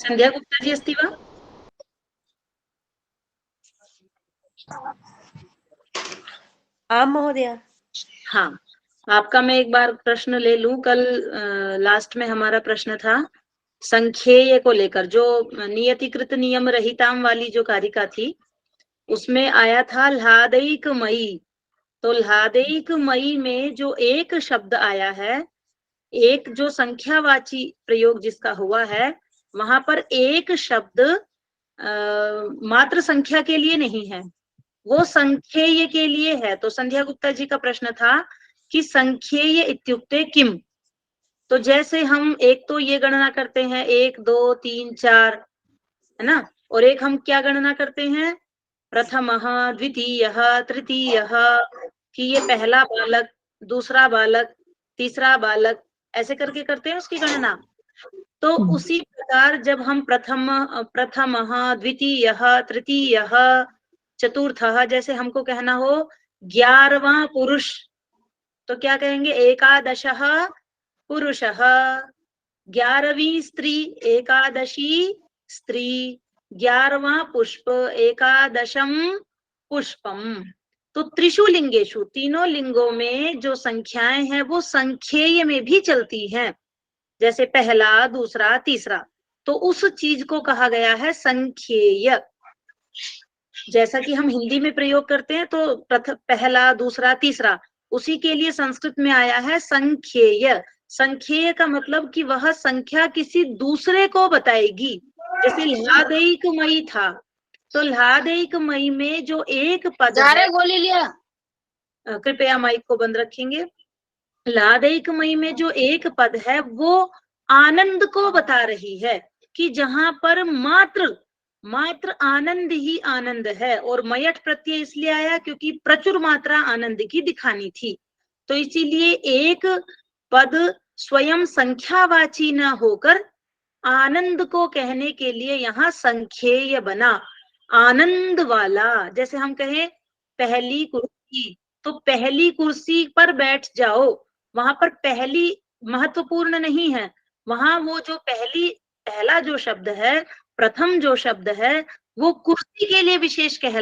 संध्या गुप्ता जी अस्ति वा? आम महोदय। हाँ, आपका मैं एक बार प्रश्न ले लूं। कल लास्ट में हमारा प्रश्न था संख्येय को लेकर, जो नियतिकृत नियम रहिताम वाली जो कारिका थी उसमें आया था ल्हादैक मयी। तो ल्हादैक मयी में जो एक शब्द आया है, एक जो संख्यावाची प्रयोग जिसका हुआ है, वहां पर एक शब्द मात्र संख्या के लिए नहीं है, वो संख्येय के लिए है। तो संध्या गुप्ता जी का प्रश्न था कि संख्येय इत्युक्ते किम। तो जैसे हम एक तो ये गणना करते हैं 1 2 3 4, है ना, और एक हम क्या गणना करते हैं, प्रथमः द्वितीयः तृतीयः, कि ये पहला बालक, दूसरा बालक, तीसरा बालक, ऐसे करके करते हैं उसकी गणना। तो उसी प्रकार जब हम प्रथमः द्वितीयः तृतीयः चतुर्थः, जैसे हमको कहना हो 11वां पुरुष, तो क्या कहेंगे, एकादशः पुरुषः, 11वीं स्त्री, एकादशी स्त्री, 11वां पुष्प, एकादशम पुष्पम। तो त्रिषु लिंगेषु, तीनों लिंगों में जो संख्याएं हैं वो संख्येय में भी चलती हैं, जैसे पहला, दूसरा, तीसरा। तो उस चीज को कहा गया है संख्येय। जैसा कि हम हिंदी में प्रयोग करते हैं तो पहला, दूसरा, तीसरा, उसी के लिए संस्कृत में आया है संख्येय। संख्येय का मतलब कि वह संख्या किसी दूसरे को बताएगी। जैसे ल्हादैक मयी था, तो ल्हादैक मयी में जो एक पद है, गोली लिया, कृपया माइक को बंद रखेंगे। ल्हादैक मयी में जो एक पद है वो आनंद को बता रही है, कि जहां पर मात्र आनंद ही आनंद है। और मयठ प्रत्यय इसलिए आया क्योंकि प्रचुर मात्रा आनंद की दिखानी थी। तो इसीलिए एक पद स्वयं संख्यावाची न होकर आनंद को कहने के लिए यहाँ संख्येय बना, आनंद वाला। जैसे हम कहें पहली कुर्सी, तो पहली कुर्सी पर बैठ जाओ, वहां पर पहली महत्वपूर्ण नहीं है, वहां वो जो पहला जो शब्द है, प्रथम जो शब्द है, वो कुर्सी के लिए विशेष कह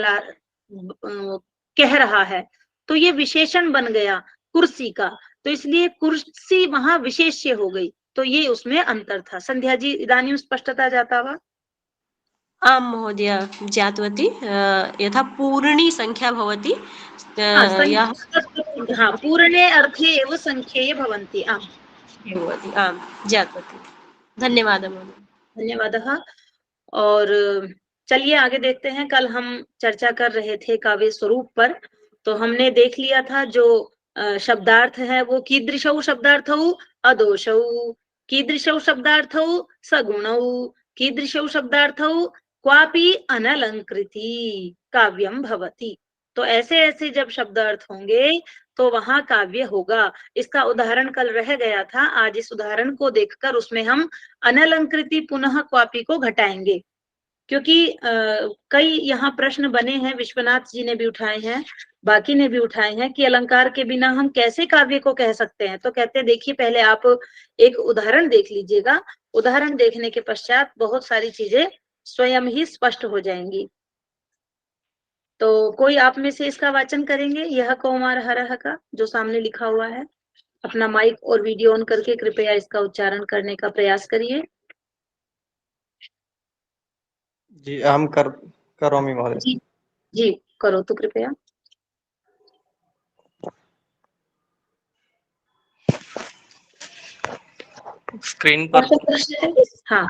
रहा है। तो ये विशेषण बन गया कुर्सी का, तो इसलिए कुर्सी वहां विशेष्य हो गई। तो ये उसमें अंतर था। संध्या जी इदानीं स्पष्टता जाता वा? आम महोदय ज्ञातवती। यथा पूर्णी संख्या भवति, हाँ, पूर्णे अर्थे एव संख्येय भवन्ति। आम् भवति। आम ज्ञातवती। धन्यवादः महोदय। धन्यवादः। और चलिए आगे देखते हैं। कल हम चर्चा कर रहे थे काव्य स्वरूप पर, तो हमने देख लिया था जो शब्दार्थ है वो कीदृशौ शब्दार्थौ अदोषौ, कीदृशौ शब्दार्थौ सगुणौ, कीदृशौ शब्दार्थौ क्वापि अनलंकृति काव्यम भवति। तो ऐसे ऐसे जब शब्दार्थ होंगे तो वहां काव्य होगा। इसका उदाहरण कल रह गया था, आज इस उदाहरण को देखकर उसमें हम अनलंकृति पुनः क्वापी को घटाएंगे। क्योंकि कई यहाँ प्रश्न बने हैं, विश्वनाथ जी ने भी उठाए हैं, बाकी ने भी उठाए हैं, कि अलंकार के बिना हम कैसे काव्य को कह सकते हैं। तो कहते हैं देखिए पहले आप एक उदाहरण देख लीजिएगा, उदाहरण देखने के पश्चात बहुत सारी चीजें स्वयं ही स्पष्ट हो जाएंगी। तो कोई आप में से इसका वाचन करेंगे, यह कौमार हरह का जो सामने लिखा हुआ है? अपना माइक और वीडियो ऑन करके कृपया इसका उच्चारण करने का प्रयास करिए। जी अहम करोमि महोदय। जी जी करो तो कृपया। स्क्रीन पर हाँ।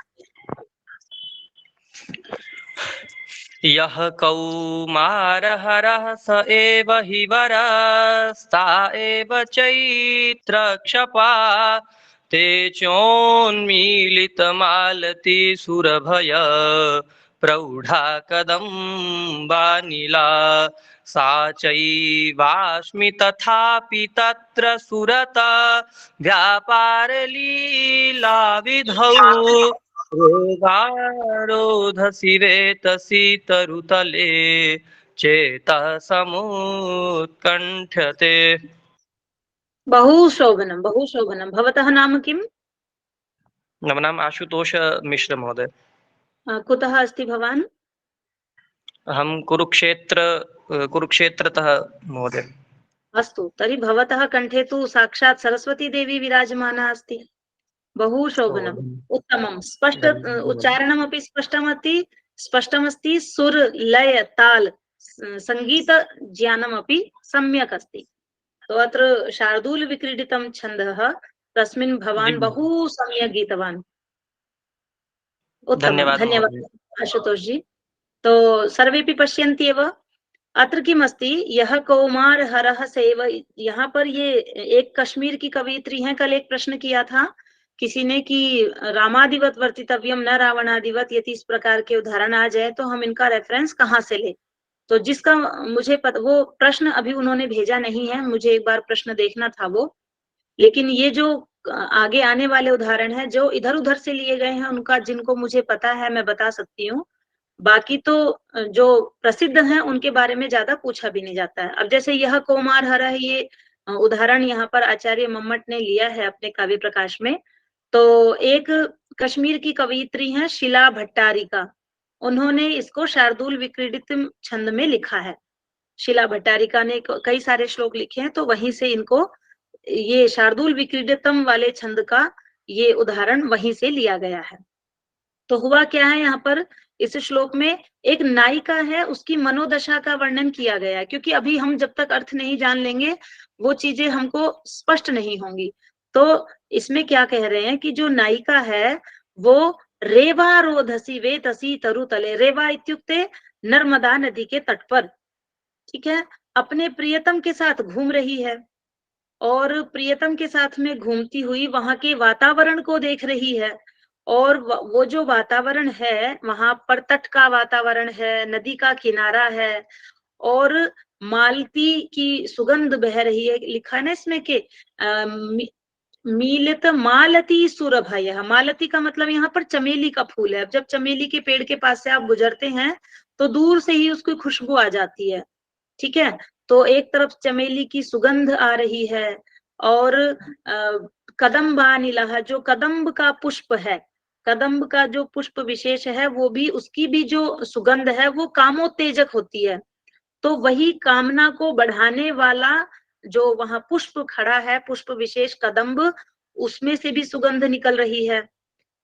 यः कौमारहरः स एव हि वरस्ता एव चैत्रक्षपा ते चोन्मीलितमालती सुरभय प्रौढा कदम्बानिला सा चैवास्मि तथापि तत्र सुरता व्यापारलीला विधौ रोधारोधसि वेतसि तरुतले चेतः समुत्कण्ठते। बहु शोभनम। भवतः नाम किम्? मम नाम आशुतोष मिश्र महोदय। कुतः अस्ति भवान्? अहं कुरुक्षेत्रतः महोदय। अस्तु, तर्हि भवतः कण्ठे तु साक्षात् सरस्वती देवी विराजमाना अस्ति। बहु शोभनम्, उत्तमं, स्पष्ट उच्चारणमपि स्पष्टमस्ति, सुर लय ताल संगीत ज्ञानमपि सम्यक् अस्ति। तो अत्र शार्दूल विक्रीडितं छन्दः, तस्मिन् भवान् बहु सम्यक् गीतवान्। उत्तमं, धन्यवादः धन्यवादः महोदय। आशुतोष जी। तो सर्वेपि पश्यन्ति एव, अत्र किमस्ति, यह कौमार हरः सेव, यहाँ पर ये एक कश्मीर की कवयित्री हैं, कल एक प्रश्न किया था किसी ने कि रामादिवत वर्तितव्यम न रावणादिवत, यदि इस प्रकार के उदाहरण आ जाए तो हम इनका रेफरेंस कहाँ से ले। तो जिसका मुझे वो प्रश्न अभी उन्होंने भेजा नहीं है, मुझे एक बार प्रश्न देखना था वो, लेकिन ये जो आगे आने वाले उदाहरण है जो इधर उधर से लिए गए हैं, उनका जिनको मुझे पता है मैं बता सकती हूँ, बाकी तो जो प्रसिद्ध हैं उनके बारे में ज्यादा पूछा भी नहीं जाता है। अब जैसे यह कौमार हर है, ये उदाहरण यहाँ पर आचार्य मम्मट ने लिया है अपने काव्य प्रकाश में। तो एक कश्मीर की कवयित्री हैं शिला भट्टारिका, उन्होंने इसको शार्दूल विक्रीडित छंद में लिखा है। शिला भट्टारिका ने कई सारे श्लोक लिखे हैं, तो वहीं से इनको ये शार्दूल विक्रीडितम वाले छंद का ये उदाहरण वहीं से लिया गया है। तो हुआ क्या है, यहाँ पर इस श्लोक में एक नायिका है, उसकी मनोदशा का वर्णन किया गया है, क्योंकि अभी हम जब तक अर्थ नहीं जान लेंगे वो चीजें हमको स्पष्ट नहीं होंगी। तो इसमें क्या कह रहे हैं कि जो नायिका है वो रेवा रोधसी वे तसी तरु तले, रेवा इत्युक्ते नर्मदा नदी के तट पर, ठीक है, अपने प्रियतम के साथ घूम रही है, और प्रियतम के साथ में घूमती हुई वहां के वातावरण को देख रही है। और वो जो वातावरण है वहां पर तट का वातावरण है, नदी का किनारा है, और मालती की सुगंध बह रही है। लिखा है ना इसमें के मीलित मालती सुरभय, मालती का मतलब यहाँ पर चमेली का फूल है। अब जब चमेली के पेड़ के पास से आप गुजरते हैं तो दूर से ही उसकी खुशबू आ जाती है, ठीक है। तो एक तरफ चमेली की सुगंध आ रही है, और कदम्बा नीला, जो कदम्ब का पुष्प है, कदम्ब का जो पुष्प विशेष है वो भी, उसकी भी जो सुगंध है वो कामोत्तेजक होती है। तो वही कामना को बढ़ाने वाला जो वहां पुष्प खड़ा है, पुष्प विशेष कदम्ब, उसमें से भी सुगंध निकल रही है,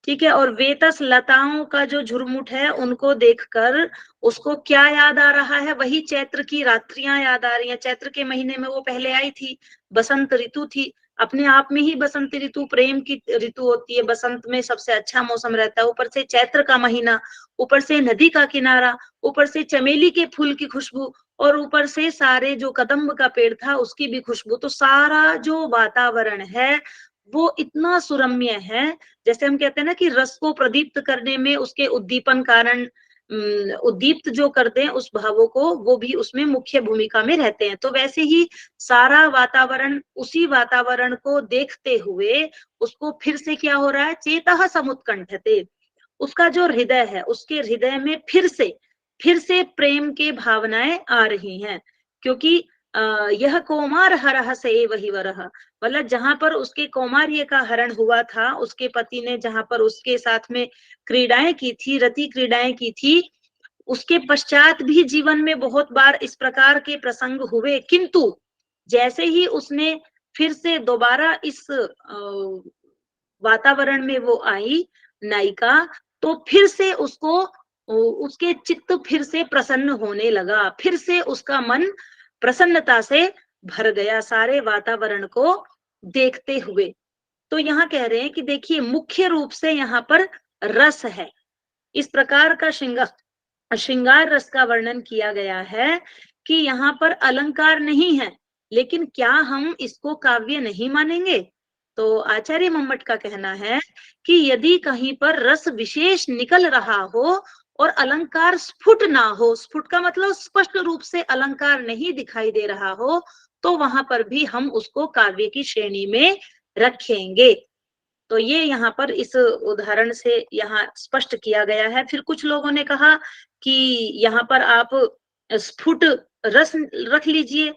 ठीक है। और वेतस लताओं का जो झुरमुट है उनको देखकर उसको क्या याद आ रहा है, वही चैत्र की रात्रियां याद आ रही हैं। चैत्र के महीने में वो पहले आई थी, बसंत ऋतु थी, अपने आप में ही बसंत ऋतु प्रेम की ऋतु होती है, बसंत में सबसे अच्छा मौसम रहता है, ऊपर से चैत्र का महीना, ऊपर से नदी का किनारा, ऊपर से चमेली के फूल की खुशबू, और ऊपर से सारे जो कदम्ब का पेड़ था उसकी भी खुशबू। तो सारा जो वातावरण है वो इतना सुरम्य है, जैसे हम कहते हैं ना कि रस को प्रदीप्त करने में उसके उद्दीपन कारण उद्दीप्त जो करते हैं उस भावों को, वो भी उसमें मुख्य भूमिका में रहते हैं। तो वैसे ही सारा वातावरण, उसी वातावरण को देखते हुए उसको फिर से क्या हो रहा है, चेतः समुत्कंठते, उसका जो हृदय है उसके हृदय में फिर से प्रेम के भावनाएं आ रही हैं। क्योंकि यह कौमार हरः स एव हि वरः, मतलब जहां पर उसके कौमार्य का हरण हुआ था, उसके पति ने जहां पर उसके साथ में क्रीडाएं की थी, रति क्रीडाएं की थी, उसके पश्चात भी जीवन में बहुत बार इस प्रकार के प्रसंग हुए, किंतु जैसे ही उसने फिर से दोबारा इस वातावरण में वो आई नायिका, तो फिर से उसको उसके चित्त फिर से प्रसन्न होने लगा, फिर से उसका मन प्रसन्नता से भर गया सारे वातावरण को देखते हुए। तो यहाँ कह रहे हैं कि देखिए मुख्य रूप से यहाँ पर रस है, इस प्रकार का श्रृंगार रस का वर्णन किया गया है कि यहाँ पर अलंकार नहीं है, लेकिन क्या हम इसको काव्य नहीं मानेंगे? तो आचार्य मम्मट का कहना है कि यदि कहीं पर रस विशेष निकल रहा हो और अलंकार स्फुट ना हो, स्फुट का मतलब स्पष्ट रूप से अलंकार नहीं दिखाई दे रहा हो, तो वहां पर भी हम उसको काव्य की श्रेणी में रखेंगे। तो ये यहाँ पर इस उदाहरण से यहाँ स्पष्ट किया गया है। फिर कुछ लोगों ने कहा कि यहाँ पर आप स्फुट रस रख लीजिए,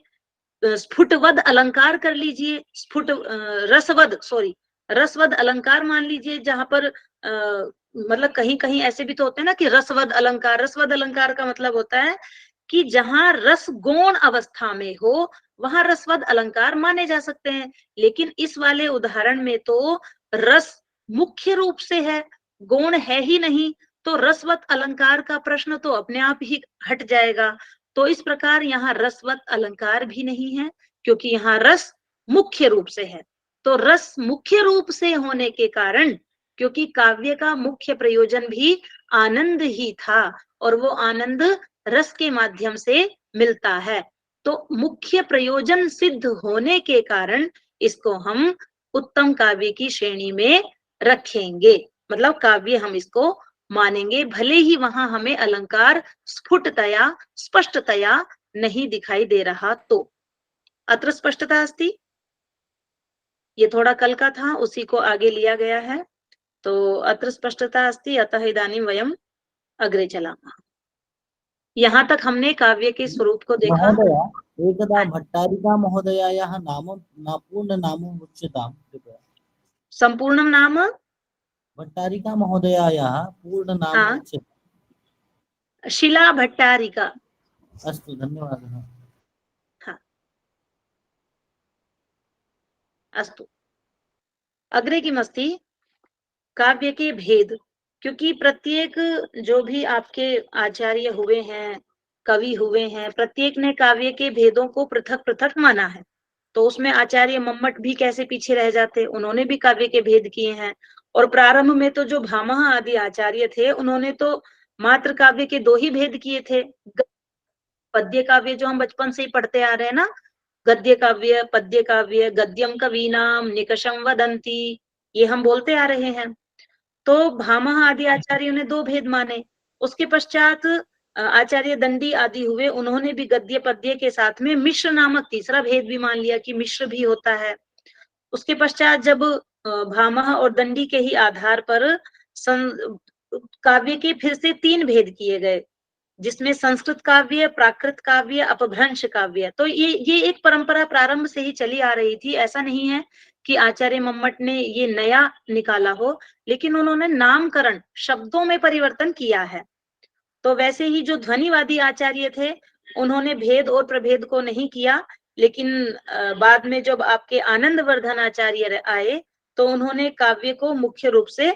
स्फुटवद अलंकार कर लीजिए, स्फुट रसवद, सॉरी, रसवद अलंकार मान लीजिए, जहां पर मतलब कहीं कहीं ऐसे भी तो होते हैं ना कि रसवद अलंकार। रसवद अलंकार का मतलब होता है कि जहां रस गौण अवस्था में हो वहां रसवद अलंकार माने जा सकते हैं। लेकिन इस वाले उदाहरण में तो रस मुख्य रूप से है, गौण है ही नहीं, तो रसवत अलंकार का प्रश्न तो अपने आप ही हट जाएगा। तो इस प्रकार यहाँ रसवत अलंकार भी नहीं है, क्योंकि यहाँ रस मुख्य रूप से है। तो रस मुख्य रूप से होने के कारण, क्योंकि काव्य का मुख्य प्रयोजन भी आनंद ही था और वो आनंद रस के माध्यम से मिलता है, तो मुख्य प्रयोजन सिद्ध होने के कारण इसको हम उत्तम काव्य की श्रेणी में रखेंगे। मतलब काव्य हम इसको मानेंगे, भले ही वहां हमें अलंकार स्फुटतया स्पष्टतया नहीं दिखाई दे रहा। तो अत्र स्पष्टता अस्ति, ये थोड़ा कल का था, उसी को आगे लिया गया है। तो अत्र स्पष्टता अस्ति, अतः इदानीं वयम् अग्रे चलामः। यहाँ तक हमने काव्य के स्वरूप को देखा। महोदय एकदा भट्टारिका महोदयायाः नाम पूर्ण नाम उच्यताम् कृपया। संपूर्णं नाम भट्टारिका महोदयायाः पूर्ण नाम उच्यताम्। शिला भट्टारिका। अस्तु, धन्यवादः। हाँ, अस्तु। अग्रे किमस्ति, काव्य के भेद। क्योंकि प्रत्येक जो भी आपके आचार्य हुए हैं, कवि हुए हैं, प्रत्येक ने काव्य के भेदों को पृथक पृथक माना है। तो उसमें आचार्य मम्मट भी कैसे पीछे रह जाते, उन्होंने भी काव्य के भेद किए हैं। और प्रारंभ में तो जो भामह आदि आचार्य थे, उन्होंने तो मात्र काव्य के दो ही भेद किए थे। पद्य काव्य जो हम बचपन से ही पढ़ते आ रहे हैं ना, गद्य काव्य, पद्य काव्य, गद्यम कवीनाम निकषम वदंती, ये हम बोलते आ रहे हैं। तो भामह आदि आचार्यों ने दो भेद माने। उसके पश्चात आचार्य दंडी आदि हुए, उन्होंने भी गद्य पद्य के साथ में मिश्र नामक तीसरा भेद भी मान लिया कि मिश्र भी होता है। उसके पश्चात जब भामह और दंडी के ही आधार पर काव्य के फिर से तीन भेद किए गए, जिसमें संस्कृत काव्य, प्राकृत काव्य, अपभ्रंश काव्य। तो ये एक परंपरा प्रारंभ से ही चली आ रही थी। ऐसा नहीं है कि आचार्य मम्मट ने ये नया निकाला हो, लेकिन उन्होंने नामकरण, शब्दों में परिवर्तन किया है। तो वैसे ही जो ध्वनिवादी आचार्य थे, उन्होंने भेद और प्रभेद को नहीं किया, लेकिन बाद में जब आपके आनंदवर्धन आचार्य आए, तो उन्होंने काव्य को मुख्य रूप से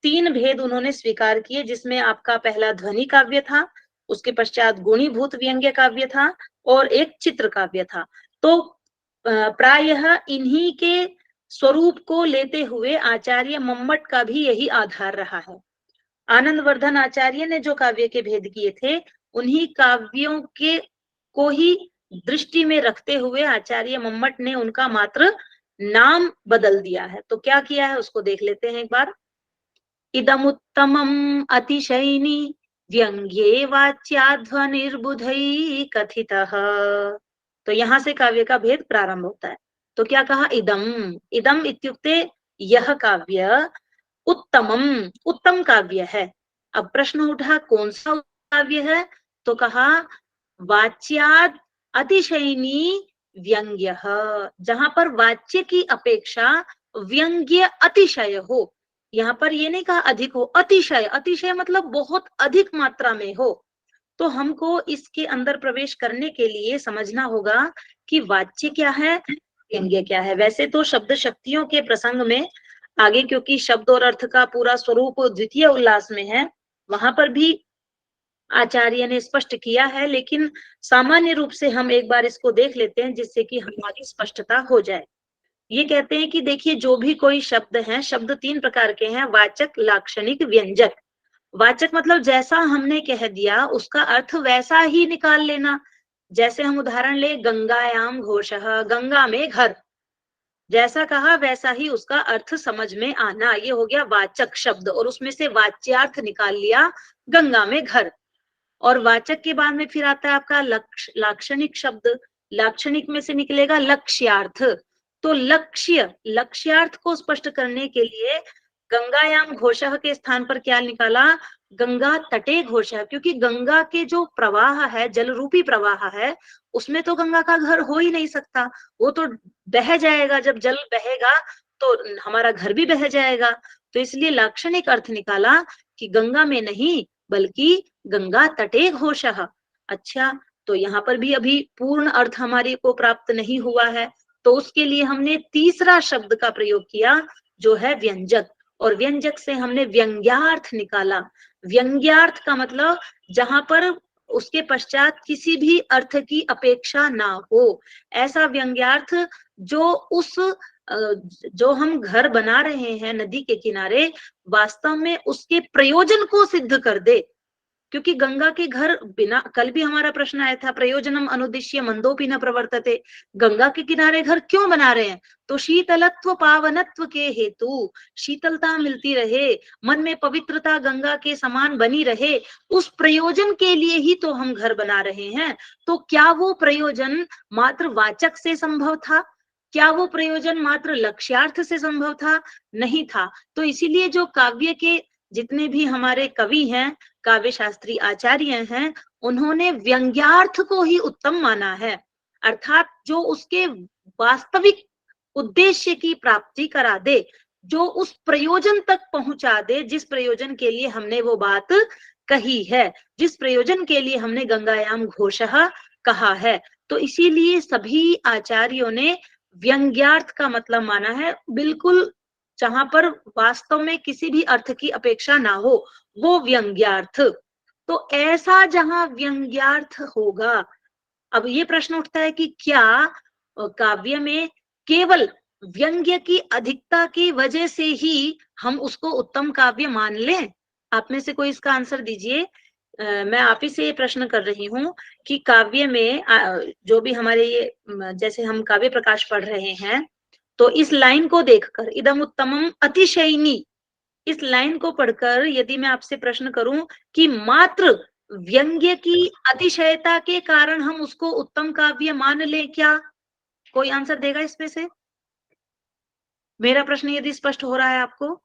तीन भेद उन्होंने स्वीकार किए, जिसमें आपका पहला ध्वनि काव्य था, उसके पश्चात गुणीभूत व्यंग्य काव्य था, और एक चित्र काव्य था। तो प्रायः इन्हीं के स्वरूप को लेते हुए आचार्य मम्मट का भी यही आधार रहा है। आनंदवर्धन आचार्य ने जो काव्य के भेद किए थे, उन्हीं काव्यों के को ही दृष्टि में रखते हुए आचार्य मम्मट ने उनका मात्र नाम बदल दिया है। तो क्या किया है उसको देख लेते हैं एक बार। इदमुत्तमम् अतिशयिनी व्यंग्ये वाच्याध्वनिर्बुधैः कथितः। तो यहाँ से काव्य का भेद प्रारंभ होता है। तो क्या कहा, इदम, इदम इत्युक्ते यह काव्य उत्तमम, उत्तम काव्य है। अब प्रश्न उठा कौन सा काव्य है, तो कहा वाच्याद अतिशयिनी व्यंग्य, जहां पर वाच्य की अपेक्षा व्यंग्य अतिशय हो। यहाँ पर ये नहीं कहा अधिक हो, अतिशय, अतिशय मतलब बहुत अधिक मात्रा में हो। तो हमको इसके अंदर प्रवेश करने के लिए समझना होगा कि वाच्य क्या है, व्यंग्य क्या है। वैसे तो शब्द शक्तियों के प्रसंग में आगे, क्योंकि शब्द और अर्थ का पूरा स्वरूप द्वितीय उल्लास में है, वहां पर भी आचार्य ने स्पष्ट किया है, लेकिन सामान्य रूप से हम एक बार इसको देख लेते हैं, जिससे कि हमारी स्पष्टता हो जाए। ये कहते हैं कि देखिए, जो भी कोई शब्द है, शब्द तीन प्रकार के हैं, वाचक, लाक्षणिक, व्यंजक। वाचक मतलब जैसा हमने कह दिया उसका अर्थ वैसा ही निकाल लेना। जैसे हम उदाहरण ले, गंगायाम घोषः, गंगा में घर, जैसा कहा वैसा ही उसका अर्थ समझ में आना, ये हो गया वाचक शब्द। और उसमें से वाच्यार्थ निकाल लिया, गंगा में घर। और वाचक के बाद में फिर आता है आपका लाक्षणिक शब्द, लाक्षणिक में से निकलेगा लक्ष्यार्थ। तो लक्ष्य, लक्ष्यार्थ को स्पष्ट करने के लिए गंगायाम घोषः के स्थान पर क्या निकाला, गंगा तटे घोषः, क्योंकि गंगा के जो प्रवाह है, जल रूपी प्रवाह है, उसमें तो गंगा का घर हो ही नहीं सकता, वो तो बह जाएगा। जब जल बहेगा तो हमारा घर भी बह जाएगा। तो इसलिए लाक्षणिक अर्थ निकाला कि गंगा में नहीं बल्कि गंगा तटे घोषः। अच्छा, तो यहाँ पर भी अभी पूर्ण अर्थ हमारे को प्राप्त नहीं हुआ है, तो उसके लिए हमने तीसरा शब्द का प्रयोग किया जो है व्यंजक, और व्यंजक से हमने व्यंग्यार्थ निकाला। व्यंग्यार्थ का मतलब जहां पर उसके पश्चात किसी भी अर्थ की अपेक्षा ना हो, ऐसा व्यंग्यार्थ जो उस जो हम घर बना रहे हैं नदी के किनारे, वास्तव में उसके प्रयोजन को सिद्ध कर दे। क्योंकि गंगा के घर बिना, कल भी हमारा प्रश्न आया था, प्रयोजनम अनुद्दिश्य मंदोपि न प्रवर्तते, गंगा के किनारे घर क्यों बना रहे हैं? तो शीतलत्व पावनत्व के हेतु, शीतलता मिलती रहे, मन में पवित्रता गंगा के समान बनी रहे, उस प्रयोजन के लिए ही तो हम घर बना रहे हैं। तो क्या वो प्रयोजन मात्र वाचक से संभव था? क्या वो प्रयोजन मात्र लक्ष्यार्थ से संभव था? नहीं था। तो इसीलिए जो काव्य के जितने भी हमारे कवि हैं, काव्य शास्त्री आचार्य हैं, उन्होंने व्यंग्यार्थ को ही उत्तम माना है, अर्थात जो उसके वास्तविक उद्देश्य की प्राप्ति करा दे, जो उस प्रयोजन तक पहुंचा दे जिस प्रयोजन के लिए हमने वो बात कही है, जिस प्रयोजन के लिए हमने गंगायाम घोषः कहा है। तो इसीलिए सभी आचार्यों ने व्यंग्यार्थ का मतलब माना है, बिल्कुल जहां पर वास्तव में किसी भी अर्थ की अपेक्षा ना हो, वो व्यंग्यार्थ। तो ऐसा जहां व्यंग्यार्थ होगा, अब ये प्रश्न उठता है कि क्या काव्य में केवल व्यंग्य की अधिकता की वजह से ही हम उसको उत्तम काव्य मान लें? आप में से कोई इसका आंसर दीजिए। मैं आप ही से ये प्रश्न कर रही हूँ कि काव्य में जो भी हमारे ये जैसे हम काव्य प्रकाश पढ़ रहे हैं, तो इस लाइन को देखकर, इदम उत्तमम अतिशयिनी, इस लाइन को पढ़कर यदि मैं आपसे प्रश्न करूं कि मात्र व्यंग्य की अतिशयता के कारण हम उसको उत्तम काव्य मान लें क्या? कोई आंसर देगा इसमें से? मेरा प्रश्न यदि स्पष्ट हो रहा है आपको?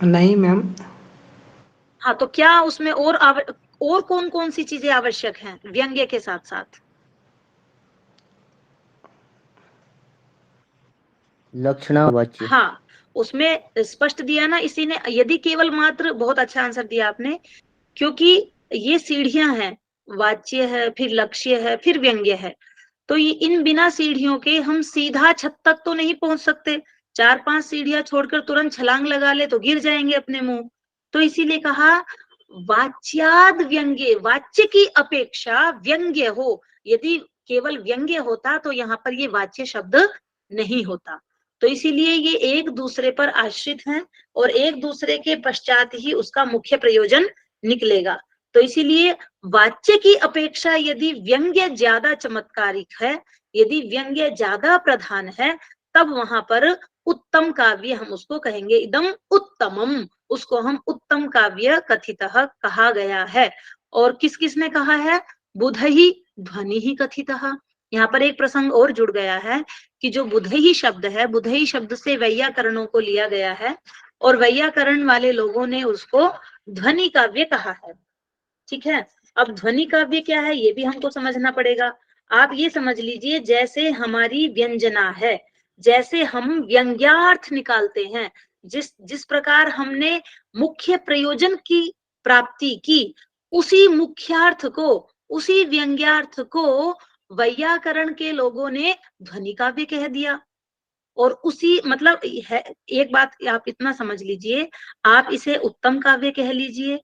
नहीं मैम। हाँ, तो क्या उसमें और कौन कौन सी चीजें आवश्यक हैं व्यंग्य के साथ साथ? लक्षणावाच्य। हाँ, उसमें स्पष्ट दिया ना इसी ने, यदि केवल मात्र, बहुत अच्छा आंसर दिया आपने, क्योंकि ये सीढ़ियां हैं, वाच्य है, फिर लक्ष्य है, फिर व्यंग्य है। तो ये इन बिना सीढ़ियों के हम सीधा छत तक तो नहीं पहुंच सकते, 4-5 सीढ़ियां छोड़कर तुरंत छलांग लगा ले तो गिर जाएंगे अपने मुंह। तो इसीलिए कहा वाच्याद व्यंग्य, वाच्य की अपेक्षा व्यंग्य हो। यदि केवल व्यंग्य होता तो यहाँ पर ये वाच्य शब्द नहीं होता। तो इसीलिए ये एक दूसरे पर आश्रित हैं और एक दूसरे के पश्चात ही उसका मुख्य प्रयोजन निकलेगा। तो इसीलिए वाच्य की अपेक्षा यदि व्यंग्य ज्यादा चमत्कारिक है, यदि व्यंग्य ज्यादा प्रधान है, तब वहां पर उत्तम काव्य हम उसको कहेंगे, इदम उत्तमम, उसको हम उत्तम काव्य कथितः कहा गया है। और किस किसने कहा है? बुधहि ध्वनि ही कथितः। यहाँ पर एक प्रसंग और जुड़ गया है कि जो बुधई शब्द है, बुधई शब्द से वैयाकरणों को लिया गया है और वैयाकरण वाले लोगों ने उसको ध्वनि काव्य कहा है। ठीक है, अब ध्वनि काव्य क्या है ये भी हमको समझना पड़ेगा। आप ये समझ लीजिए, जैसे हमारी व्यंजना है, जैसे हम व्यंग्यार्थ निकालते हैं, जिस प्रकार हमने मुख्य प्रयोजन की प्राप्ति की, उसी मुख्यार्थ को, उसी व्यंग्यार्थ को वैयाकरण के लोगों ने ध्वनि काव्य कह दिया। और उसी मतलब है, एक बात आप इतना समझ लीजिए, आप इसे उत्तम काव्य कह लीजिए,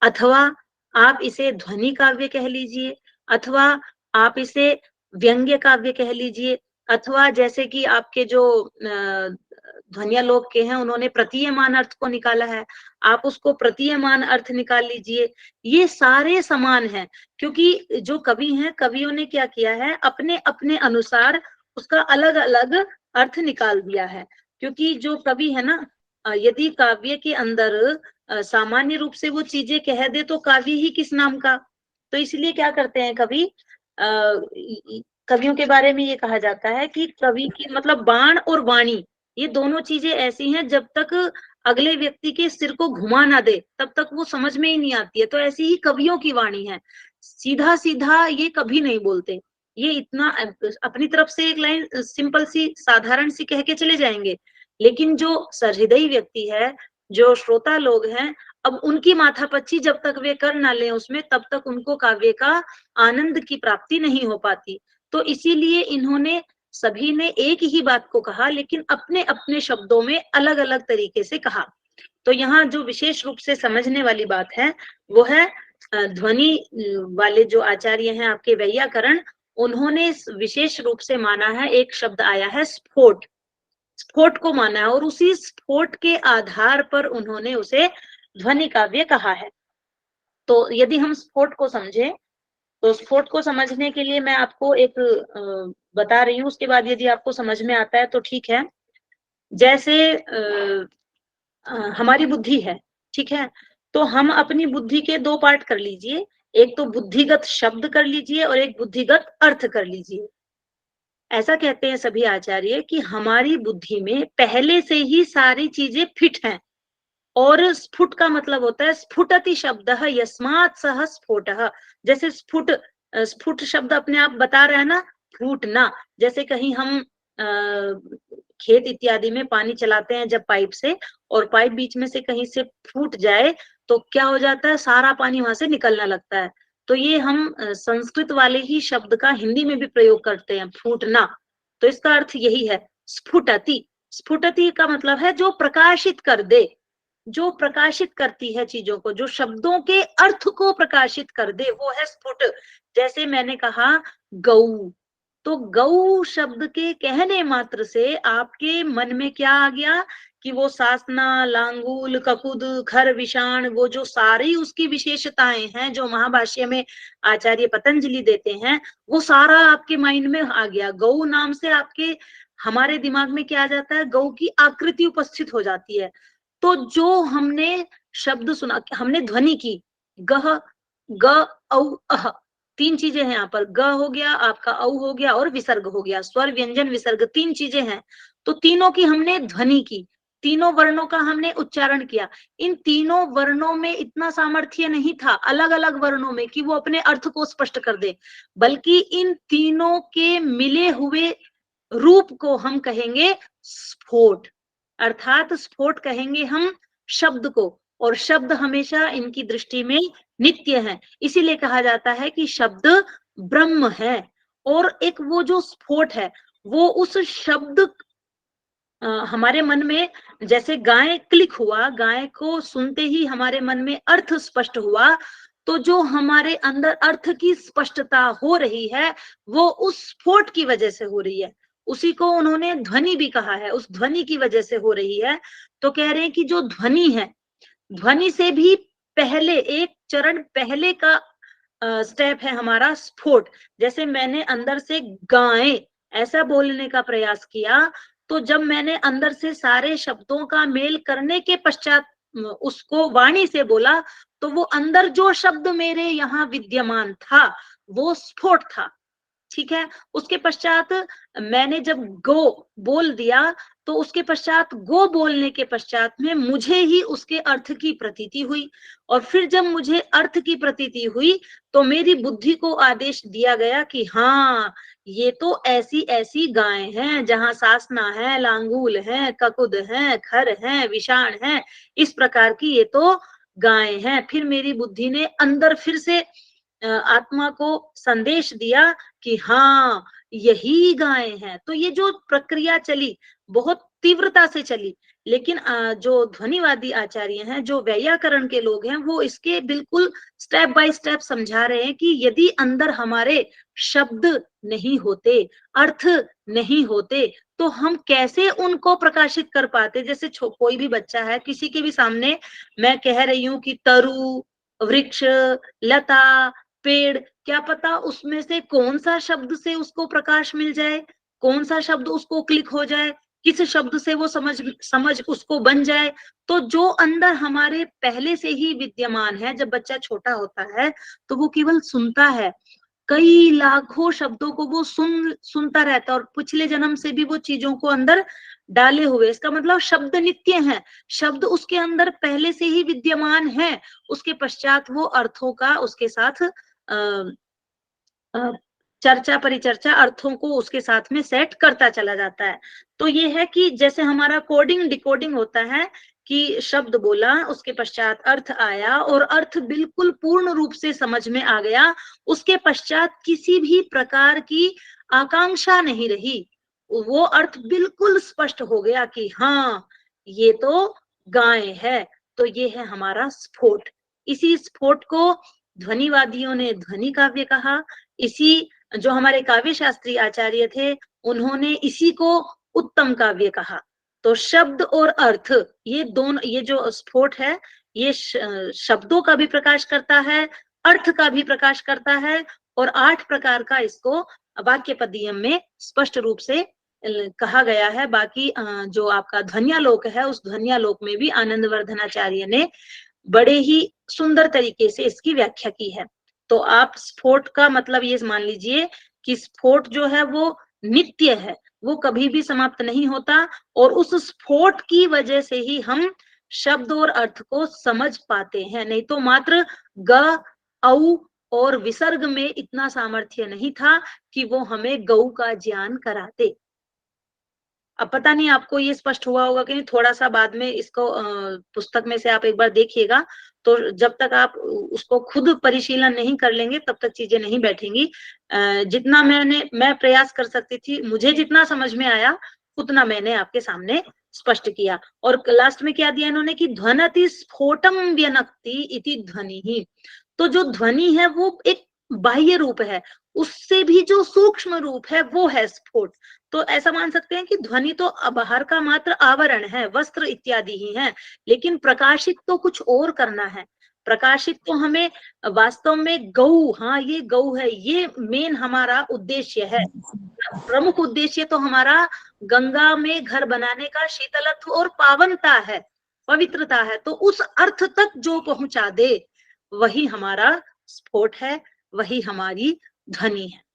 अथवा आप इसे ध्वनि काव्य कह लीजिए, अथवा आप इसे व्यंग्य काव्य कह लीजिए, अथवा जैसे कि आपके जो ध्वन्यालोक के हैं उन्होंने प्रतीयमान अर्थ को निकाला है, आप उसको प्रतीयमान अर्थ निकाल लीजिए। ये सारे समान हैं, क्योंकि जो कवि हैं, कवियों ने क्या किया है, अपने अपने अनुसार उसका अलग अलग अर्थ निकाल दिया है। क्योंकि जो कवि है ना, यदि काव्य के अंदर सामान्य रूप से वो चीजें कह दे तो काव्य ही किस नाम का। तो इसलिए क्या करते हैं कवि, कवियों के बारे में ये कहा जाता है कि कवि की मतलब बाण और वाणी, ये दोनों चीजें ऐसी हैं, जब तक अगले व्यक्ति के सिर को घुमा ना दे तब तक वो समझ में ही नहीं आती है। तो ऐसी ही कवियों की वाणी है, सीधा सीधा ये कभी नहीं बोलते, ये इतना अपनी तरफ से एक लाइन सिंपल सी साधारण सी कह के चले जाएंगे, लेकिन जो सहृदयी व्यक्ति है, जो श्रोता लोग हैं, अब उनकी माथापच्ची जब तक वे कर ना लें उसमें, तब तक उनको काव्य का आनंद की प्राप्ति नहीं हो पाती। तो इसीलिए इन्होंने सभी ने एक ही बात को कहा, लेकिन अपने अपने शब्दों में अलग अलग तरीके से कहा। तो यहाँ जो विशेष रूप से समझने वाली बात है वो है ध्वनि वाले जो आचार्य हैं आपके वैयाकरण, उन्होंने विशेष रूप से माना है, एक शब्द आया है स्फोट, स्फोट को माना है, और उसी स्फोट के आधार पर उन्होंने उसे ध्वनि काव्य कहा है। तो यदि हम स्फोट को समझें, तो स्फोट को समझने के लिए मैं आपको एक बता रही हूँ, उसके बाद यदि आपको समझ में आता है तो ठीक है। जैसे हमारी बुद्धि है, ठीक है, तो हम अपनी बुद्धि के दो पार्ट कर लीजिए, एक तो बुद्धिगत शब्द कर लीजिए और एक बुद्धिगत अर्थ कर लीजिए। ऐसा कहते हैं सभी आचार्य कि हमारी बुद्धि में पहले से ही सारी चीजें फिट हैं, और स्फुट का मतलब होता है स्फुटति शब्दः यस्मात् सह स्फोटः। जैसे स्फुट, स्फुट शब्द अपने आप बता रहा है ना, फूटना। जैसे कहीं हम खेत इत्यादि में पानी चलाते हैं जब पाइप से, और पाइप बीच में से कहीं से फूट जाए तो क्या हो जाता है, सारा पानी वहां से निकलना लगता है। तो ये हम संस्कृत वाले ही शब्द का हिंदी में भी प्रयोग करते हैं, फूटना। तो इसका अर्थ यही है स्फुटति। स्फुटति का मतलब है जो प्रकाशित कर दे, जो प्रकाशित करती है चीजों को, जो शब्दों के अर्थ को प्रकाशित कर दे, वो है स्फुट। जैसे मैंने कहा गौ, तो गौ शब्द के कहने मात्र से आपके मन में क्या आ गया कि वो सासना, लांगूल, ककुद, खर, विषाण, वो जो सारी उसकी विशेषताएं हैं जो महाभाष्य में आचार्य पतंजलि देते हैं, वो सारा आपके माइंड में आ गया। गौ नाम से आपके हमारे दिमाग में क्या आ जाता है, गौ की आकृति उपस्थित हो जाती है। तो जो हमने शब्द सुना, हमने ध्वनि की गह, ग, औ, अह, तीन चीजें हैं यहाँ पर, ग हो गया आपका, औ हो गया और विसर्ग हो गया, स्वर व्यंजन विसर्ग तीन चीजें हैं। तो तीनों की हमने ध्वनि की, तीनों वर्णों का हमने उच्चारण किया। इन तीनों वर्णों में इतना सामर्थ्य नहीं था अलग अलग वर्णों में कि वो अपने अर्थ को स्पष्ट कर दे, बल्कि इन तीनों के मिले हुए रूप को हम कहेंगे स्फोट, अर्थात स्फोट कहेंगे हम शब्द को, और शब्द हमेशा इनकी दृष्टि में नित्य है। इसीलिए कहा जाता है कि शब्द ब्रह्म है, और एक वो जो स्फोट है वो उस शब्द हमारे मन में, जैसे गाय क्लिक हुआ, गाय को सुनते ही हमारे मन में अर्थ स्पष्ट हुआ, तो जो हमारे अंदर अर्थ की स्पष्टता हो रही है वो उस स्फोट की वजह से हो रही है। उसी को उन्होंने ध्वनि भी कहा है, उस ध्वनि की वजह से हो रही है। तो कह रहे हैं कि जो ध्वनि है, ध्वनि से भी पहले, एक चरण पहले का स्टेप है हमारा स्फोट। जैसे मैंने अंदर से गाएं ऐसा बोलने का प्रयास किया, तो जब मैंने अंदर से सारे शब्दों का मेल करने के पश्चात उसको वाणी से बोला, तो वो अंदर जो शब्द मेरे यहाँ विद्यमान था वो स्फोट था, ठीक है। उसके पश्चात मैंने जब गो बोल दिया, तो उसके पश्चात गो बोलने के पश्चात में मुझे ही उसके अर्थ की प्रतीति हुई, और फिर जब मुझे अर्थ की प्रतीति हुई तो मेरी बुद्धि को आदेश दिया गया कि हाँ, ये तो ऐसी ऐसी गाय हैं जहां सासना है, लांगूल है, ककुद है, खर है, विषाण है, इस प्रकार की ये तो गाय हैं। फिर मेरी बुद्धि ने अंदर फिर से आत्मा को संदेश दिया कि हाँ, यही गाय हैं। तो ये जो प्रक्रिया चली बहुत तीव्रता से चली, लेकिन जो ध्वनिवादी आचार्य हैं, जो वैयाकरण के लोग हैं, वो इसके बिल्कुल स्टेप बाय स्टेप समझा रहे हैं कि यदि अंदर हमारे शब्द नहीं होते, अर्थ नहीं होते, तो हम कैसे उनको प्रकाशित कर पाते। जैसे कोई भी बच्चा है, किसी के भी सामने मैं कह रही हूँ कि तरु, वृक्ष, लता, पेड़, क्या पता उसमें से कौन सा शब्द से उसको प्रकाश मिल जाए, कौन सा शब्द उसको क्लिक हो जाए, किस शब्द से वो समझ उसको बन जाए। तो जो अंदर हमारे पहले से ही विद्यमान है, जब बच्चा छोटा होता है तो वो केवल सुनता है, कई लाखों शब्दों को वो सुनता रहता है, और पिछले जन्म से भी वो चीजों को अंदर डाले हुए। इसका मतलब शब्द नित्य हैं, शब्द उसके अंदर पहले से ही विद्यमान है, उसके पश्चात वो अर्थों का उसके साथ चर्चा परिचर्चा अर्थों को उसके साथ में सेट करता चला जाता है। तो ये है कि जैसे हमारा कोडिंग डिकोडिंग होता है कि शब्द बोला, उसके पश्चात अर्थ आया और अर्थ बिल्कुल पूर्ण रूप से समझ में आ गया, उसके पश्चात किसी भी प्रकार की आकांक्षा नहीं रही, वो अर्थ बिल्कुल स्पष्ट हो गया कि हाँ ये तो गाय है। तो ये है हमारा स्फोट। इसी स्फोट को ध्वनिवादियों ने ध्वनि काव्य कहा। इसी जो हमारे काव्य शास्त्री आचार्य थे उन्होंने इसी को उत्तम काव्य कहा। तो शब्द और अर्थ ये दोनों, ये जो स्फोट है ये शब्दों का भी प्रकाश करता है, अर्थ का भी प्रकाश करता है, और 8 प्रकार का इसको वाक्य पदीयम में स्पष्ट रूप से कहा गया है। बाकी जो आपका ध्वन्यालोक है उस ध्वन्यालोक में भी आनंदवर्धनाचार्य ने बड़े ही सुंदर तरीके से इसकी व्याख्या की है। तो आप स्फोट का मतलब ये मान लीजिए कि स्फोट जो है वो नित्य है, वो कभी भी समाप्त नहीं होता, और उस स्फोट की वजह से ही हम शब्द और अर्थ को समझ पाते हैं। नहीं तो मात्र ग औ और विसर्ग में इतना सामर्थ्य नहीं था कि वो हमें गौ का ज्ञान कराते। अब पता नहीं आपको ये स्पष्ट हुआ होगा कि नहीं, थोड़ा सा बाद में इसको पुस्तक में से आप एक बार देखिएगा, तो जब तक आप उसको खुद परिशीलन नहीं कर लेंगे तब तक चीजें नहीं बैठेंगी। जितना मैं प्रयास कर सकती थी, मुझे जितना समझ में आया उतना मैंने आपके सामने स्पष्ट किया। और लास्ट में क्या दिया इन्होंने कि ध्वनति स्फोटम व्यनक्ति इति ध्वनि ही। तो जो ध्वनि है वो एक बाह्य रूप है, उससे भी जो सूक्ष्म रूप है वो है स्फोट। तो ऐसा मान सकते हैं कि ध्वनि तो बाहर का मात्र आवरण है, वस्त्र इत्यादि ही है, लेकिन प्रकाशित तो कुछ और करना है। प्रकाशित तो हमें वास्तव में गौ, हाँ ये गौ है, ये मेन हमारा उद्देश्य है। प्रमुख उद्देश्य तो हमारा गंगा में घर बनाने का शीतलत्व और पावनता है, पवित्रता है। तो उस अर्थ तक जो पहुंचा दे वही हमारा स्फोट है, वही हमारी ध्वनि है।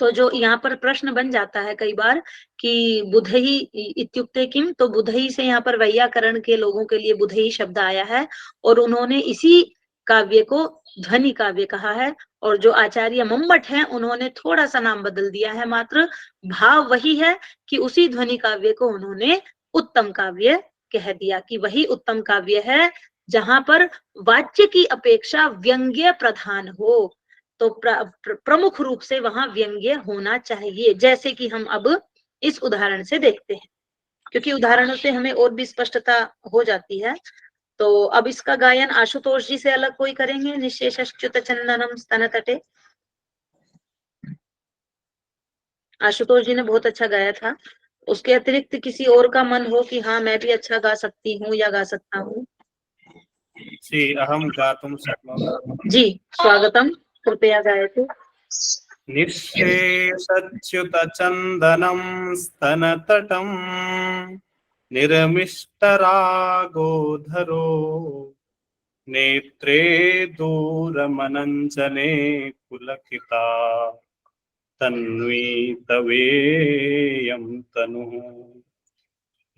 तो जो यहाँ पर प्रश्न बन जाता है कई बार कि बुधई इत्युक्ते किम, तो बुधई से यहाँ पर वैयाकरण के लोगों के लिए बुधई शब्द आया है, और उन्होंने इसी काव्य को ध्वनि काव्य कहा है। और जो आचार्य मम्मट हैं उन्होंने थोड़ा सा नाम बदल दिया है, मात्र भाव वही है कि उसी ध्वनि काव्य को उन्होंने उत्तम काव्य कह दिया कि वही उत्तम काव्य है जहां पर वाच्य की अपेक्षा व्यंग्य प्रधान हो। तो प्रमुख रूप से वहां व्यंग्य होना चाहिए, जैसे कि हम अब इस उदाहरण से देखते हैं, क्योंकि उदाहरणों से हमें और भी स्पष्टता हो जाती है। तो अब इसका गायन आशुतोष जी से अलग कोई करेंगे। निशेषच्युत चंदनम स्तन तटे, आशुतोष जी ने बहुत अच्छा गाया था। उसके अतिरिक्त किसी और का मन हो कि हाँ मैं भी अच्छा गा सकती हूँ या गा सकता हूँ? जी, अहम गातुं शक्नोमि। जी स्वागतम, कृपया गायतु। निःशेषच्युत चंदनं स्तनतटं निर्मिष्टरागोधरो नेत्रे दूरमनंजने पुलकिता तन्वी तवेयं तनुः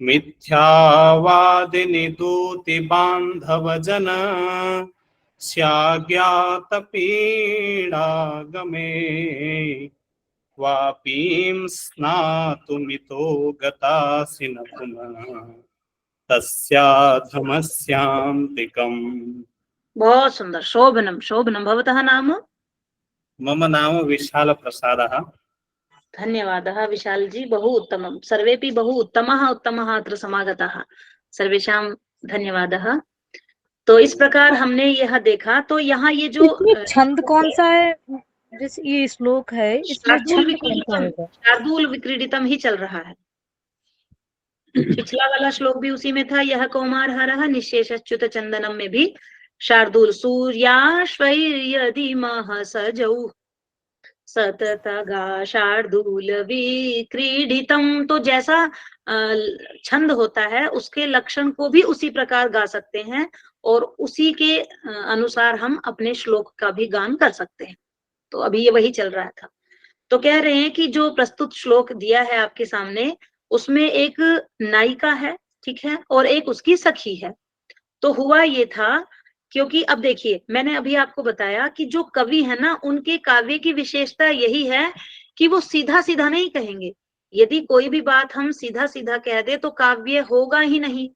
मिथ्यावादिनि दूति बांधव जन स्याज्ञात पीडागमे वापीं स्नातुमितो गतासि न पुनः तस्याधमस्यान्तिकम्। बहुत सुंदर, शोभनम शोभनम। भवतः नाम? मम नाम विशाल प्रसादः। धन्यवादः विशाल जी, बहु उत्तमं। सर्वेपि बहु उत्तमः उत्तमः अत्र समागताः, सर्वेषां धन्यवादः। तो इस प्रकार हमने यह देखा। तो यहाँ ये जो इसमें छंद कौन सा है? जिस ये श्लोक है इसमें छंद कौन सा है? शार्दूल विक्रीडितम ही चल रहा है। पिछला वाला श्लोक भी उसी में था, यह कौमार हरः निशेषच्युत चंदनम में भी शार्दूल सूर्याश्वैर्यदिमः सजौ सततगा शार्दूल विक्रीडितम। तो जैसा छंद होता है उसके लक्षण को भी उसी प्रकार गा सकते हैं, और उसी के अनुसार हम अपने श्लोक का भी गान कर सकते हैं। तो अभी ये वही चल रहा था। तो कह रहे हैं कि जो प्रस्तुत श्लोक दिया है आपके सामने उसमें एक नायिका है, ठीक है, और एक उसकी सखी है। तो हुआ ये था क्योंकि अब देखिए, मैंने अभी आपको बताया कि जो कवि है ना, उनके काव्य की विशेषता यही है कि वो सीधा सीधा नहीं कहेंगे। यदि कोई भी बात हम सीधा सीधा कह दे तो काव्य होगा ही नहीं।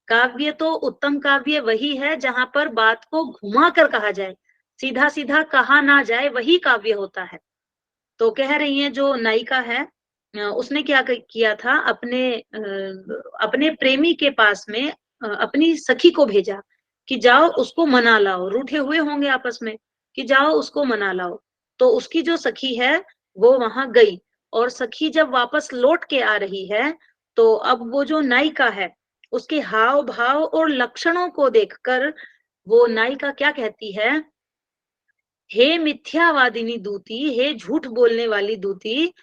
काव्य तो उत्तम काव्य वही है जहां पर बात को घुमा कर कहा जाए, सीधा सीधा कहा ना जाए, वही काव्य होता है। तो कह रही है जो नायिका है, उसने क्या किया था, अपने प्रेमी के पास में अपनी सखी को भेजा कि जाओ उसको मना लाओ, रूठे हुए होंगे आपस में, कि जाओ उसको मना लाओ। तो उसकी जो सखी है वो वहां गई, और सखी जब वापस लौट के आ रही है तो अब वो जो नायिका है उसके हाव भाव और लक्षणों को देखकर वो नायिका क्या कहती है, हे मिथ्यावादिनी दूती, हे झूठ बोलने वाली दूती,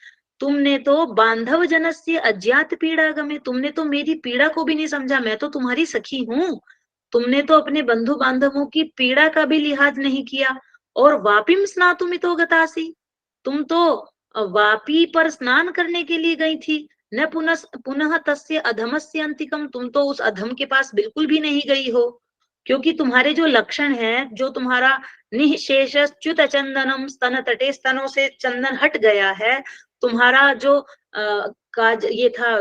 तुमने तो बांधव जनस्य अज्ञात पीड़ा गमे, तुमने तो मेरी पीड़ा को भी नहीं समझा, मैं तो तुम्हारी सखी हूँ। तुमने तो अपने बंधु बांधवों की पीड़ा का भी लिहाज नहीं किया। और वापिम स्नातुमितो गतासी, तुम तो वापी पर स्नान करने के लिए गई थी। न पुनः पुनः तस्य अधमस्य अंतिकम, तुम तो उस अधम के पास बिल्कुल भी नहीं गई हो, क्योंकि तुम्हारे जो लक्षण है, जो तुम्हारा निःशेष च्युत चंदनम, स्तन तटे, स्तनों से चंदन हट गया है, तुम्हारा जो काज ये था,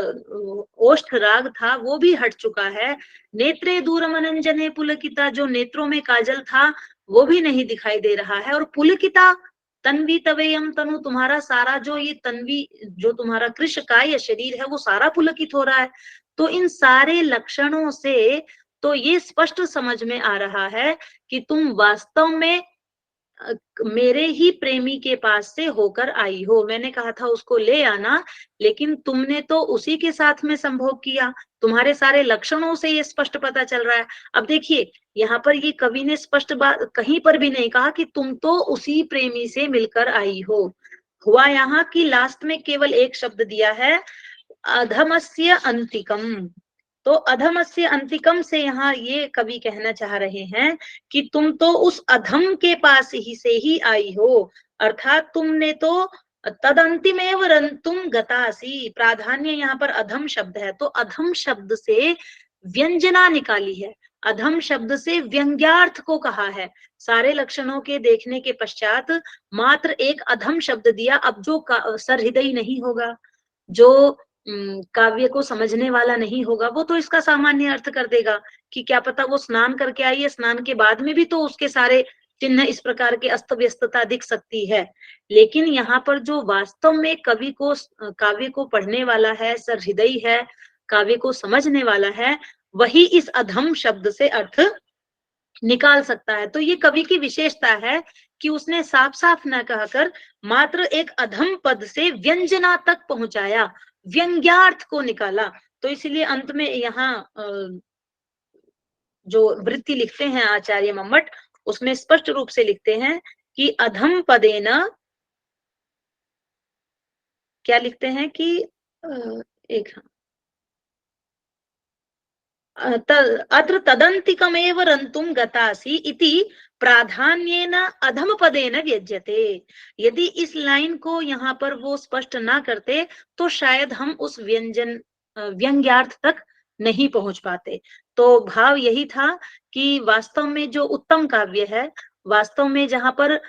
ओष्ठ राग था, वो भी हट चुका है। नेत्रे दूरमनंजने पुलकिता, जो नेत्रों में काजल था वो भी नहीं दिखाई दे रहा है। और पुलकिता तन्वी तवेयम तनु, तुम्हारा सारा जो ये तन्वी, जो तुम्हारा कृशकाय शरीर है वो सारा पुलकित हो रहा है। तो इन सारे लक्षणों से तो ये स्पष्ट समझ में आ रहा है कि तुम वास्तव में मेरे ही प्रेमी के पास से होकर आई हो। मैंने कहा था उसको ले आना, लेकिन तुमने तो उसी के साथ में संभोग किया। तुम्हारे सारे लक्षणों से ये स्पष्ट पता चल रहा है। अब देखिए, यहाँ पर ये कवि ने स्पष्ट बात कहीं पर भी नहीं कहा कि तुम तो उसी प्रेमी से मिलकर आई हो। हुआ यहाँ की लास्ट में केवल एक शब्द दिया है, अधमस्य अंतिकम। तो अधमस्य अंतिकम से यहाँ ये कवि कहना चाह रहे हैं कि तुम तो उस अधम के पास ही से ही आई हो, अर्थात तुमने तो तदंतिमेव रंतुम गतासी। प्राधान्य यहाँ पर अधम शब्द है, तो अधम शब्द से व्यंजना निकाली है, अधम शब्द से व्यंग्यार्थ को कहा है। सारे लक्षणों के देखने के पश्चात मात्र एक अधम शब्द दिया। अब जो सरहृदयी नहीं होगा, जो काव्य को समझने वाला नहीं होगा, वो तो इसका सामान्य अर्थ कर देगा कि क्या पता वो स्नान करके आई है, स्नान के बाद में भी तो उसके सारे चिन्ह इस प्रकार के अस्त व्यस्तता दिख सकती है। लेकिन यहाँ पर जो वास्तव में कवि को काव्य को पढ़ने वाला है, सहृदयी है, काव्य को समझने वाला है, वही इस अधम शब्द से अर्थ निकाल सकता है। तो ये कवि की विशेषता है कि उसने साफ साफ न कहकर मात्र एक अधम पद से व्यंजना तक पहुंचाया, व्यंग्यार्थ को निकाला। तो इसलिए अंत में यहाँ जो वृत्ति लिखते हैं आचार्य मम्मट, उसमें स्पष्ट रूप से लिखते हैं कि अधम पदेन, क्या लिखते हैं कि एक अत्र तदंतिकमेव रंतुम गतासी इति प्राधान्येन अधम पदेन व्यज्यते। यदि इस लाइन को यहाँ पर वो स्पष्ट ना करते तो शायद हम उस व्यंग्यार्थ तक नहीं पहुंच पाते। तो भाव यही था कि वास्तव में जो उत्तम काव्य है, वास्तव में जहां पर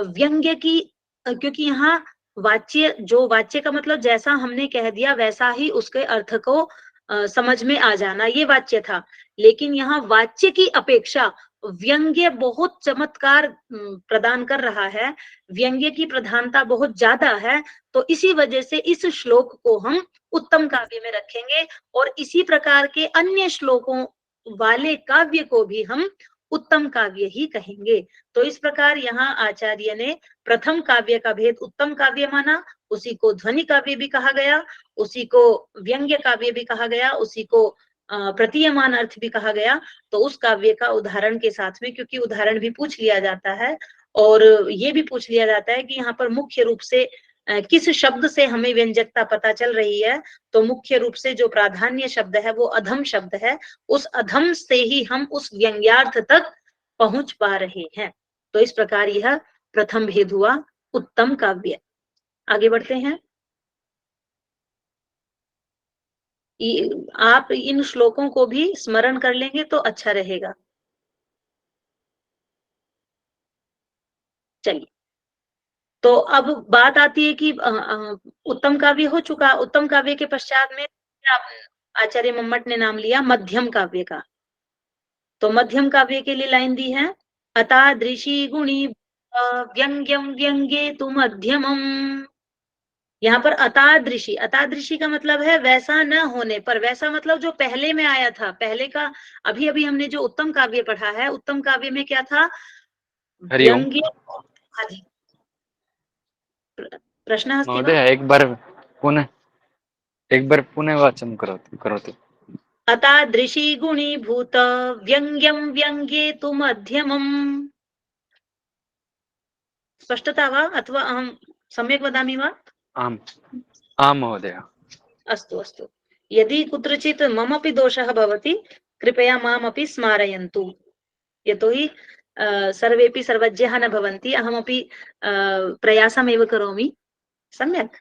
व्यंग्य की, क्योंकि यहाँ वाच्य का मतलब जैसा हमने कह दिया वैसा ही उसके अर्थ को समझ में आ जाना, ये वाच्य था। लेकिन यहाँ वाच्य की अपेक्षा व्यंग्य बहुत चमत्कार प्रदान कर रहा है, व्यंग्य की प्रधानता बहुत ज्यादा है। तो इसी वजह से इस श्लोक को हम उत्तम काव्य में रखेंगे, और इसी प्रकार के अन्य श्लोकों वाले काव्य को भी हम उत्तम काव्य ही कहेंगे। तो इस प्रकार यहाँ आचार्य ने प्रथम काव्य का भेद उत्तम काव्य माना, उसी को ध्वनि काव्य भी कहा गया, उसी को व्यंग्य काव्य भी कहा गया, उसी को प्रतीयमान अर्थ भी कहा गया। तो उस काव्य का उदाहरण के साथ में, क्योंकि उदाहरण भी पूछ लिया जाता है और ये भी पूछ लिया जाता है कि यहाँ पर मुख्य रूप से किस शब्द से हमें व्यंजकता पता चल रही है, तो मुख्य रूप से जो प्राधान्य शब्द है वो अधम शब्द है। उस अधम से ही हम उस व्यंग्यार्थ तक पहुंच पा रहे हैं। तो इस प्रकार यह प्रथम भेद हुआ उत्तम काव्य। आगे बढ़ते हैं। आप इन श्लोकों को भी स्मरण कर लेंगे तो अच्छा रहेगा। चलिए, तो अब बात आती है कि उत्तम काव्य हो चुका। उत्तम काव्य के पश्चात में आचार्य मम्मट ने नाम लिया मध्यम काव्य का। तो मध्यम काव्य के लिए लाइन दी है, अतादृशी गुणी व्यंग्यम व्यंग्ये तु मध्यमम। यहाँ पर अतादृशी, अतादृशी का मतलब है वैसा न होने पर। वैसा मतलब जो पहले में आया था, पहले का। अभी अभी हमने जो उत्तम काव्य पढ़ा है, उत्तम काव्य में क्या था? हरिओम व्यंग्य। हाँ जी, प्रश्न अस्ति वा? महोदय, एक बार पुनः वाचन करोतु। अतादृशी गुणीभूत व्यंग्यम व्यंग्ये तु मध्यमम्। स्पष्टता वा अथवा अहं सम्यक् वदामि वा? आम् आं महोदय। अस्तु अस्तु, यदि कुत्रचित् ममपि दोषः भवति कृपया मामपि स्मारयन्तु। यतोहि सर्वेपि सर्वज्ञः न भवन्ति, अहमपि प्रयासमेव करोमि। सम्यक्।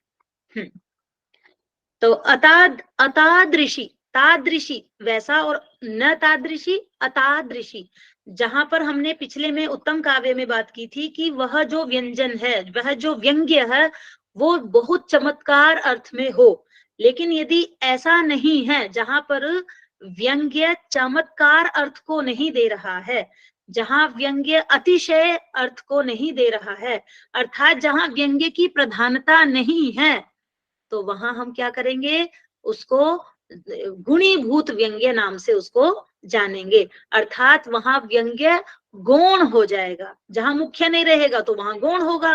तो अतादृशी, तादृशी वैसा, और न तादृशी, अतादृशी। जहां पर हमने पिछले में उत्तम काव्य में बात की थी कि वह जो व्यंजन है, वह जो व्यंग्य है, वो बहुत चमत्कार अर्थ में हो। लेकिन यदि ऐसा नहीं है, जहां पर व्यंग्य चमत्कार अर्थ को नहीं दे रहा है, जहां व्यंग्य अतिशय अर्थ को नहीं दे रहा है, अर्थात जहां व्यंग्य की प्रधानता नहीं है, तो वहां हम क्या करेंगे? उसको गुणीभूत व्यंग्य नाम से उसको जानेंगे। अर्थात वहां व्यंग्य गौण हो जाएगा। जहां मुख्य नहीं रहेगा तो वहां गौण होगा।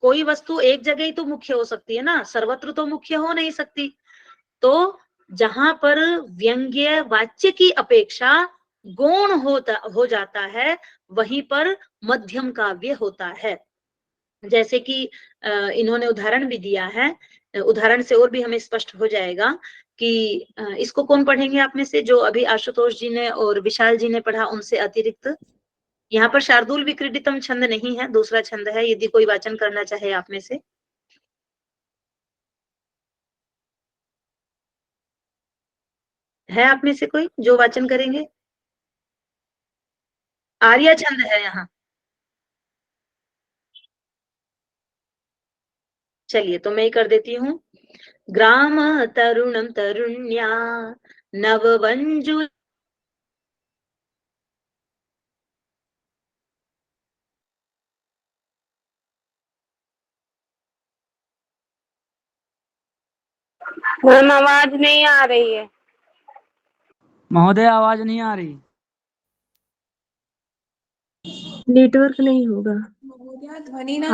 कोई वस्तु एक जगह ही तो मुख्य हो सकती है ना, सर्वत्र तो मुख्य हो नहीं सकती। तो जहां पर व्यंग्य वाच्य की अपेक्षा गौण हो जाता है, वहीं पर मध्यम काव्य होता है। जैसे कि इन्होंने उदाहरण भी दिया है, उदाहरण से और भी हमें स्पष्ट हो जाएगा कि इसको कौन पढ़ेंगे आप में से? जो अभी आशुतोष जी ने और विशाल जी ने पढ़ा, उनसे अतिरिक्त। यहाँ पर शार्दुल विक्रीडितम छंद नहीं है, दूसरा छंद है। यदि कोई वाचन करना चाहे आप में से, है आप में से कोई जो वाचन करेंगे? आर्या छंद है यहाँ। चलिए, तो मैं ही कर देती हूँ। ग्राम तरुणम तरुण्या नववंजु मैम आवाज नहीं आ रही है। महोदय, आवाज नहीं आ रही। नेटवर्क नहीं होगा। ध्वनि न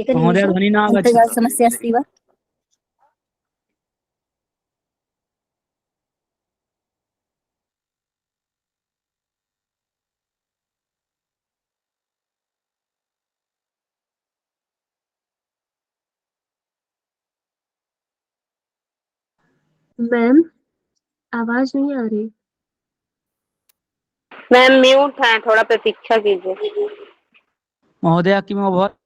महोदय, ध्वनि न आगच्छति। समस्या अस्ति वा? मैम, आवाज नहीं आ रही। मैम म्यूट है, थोड़ा प्रतीक्षा कीजिए। महोदय की मैं बहुत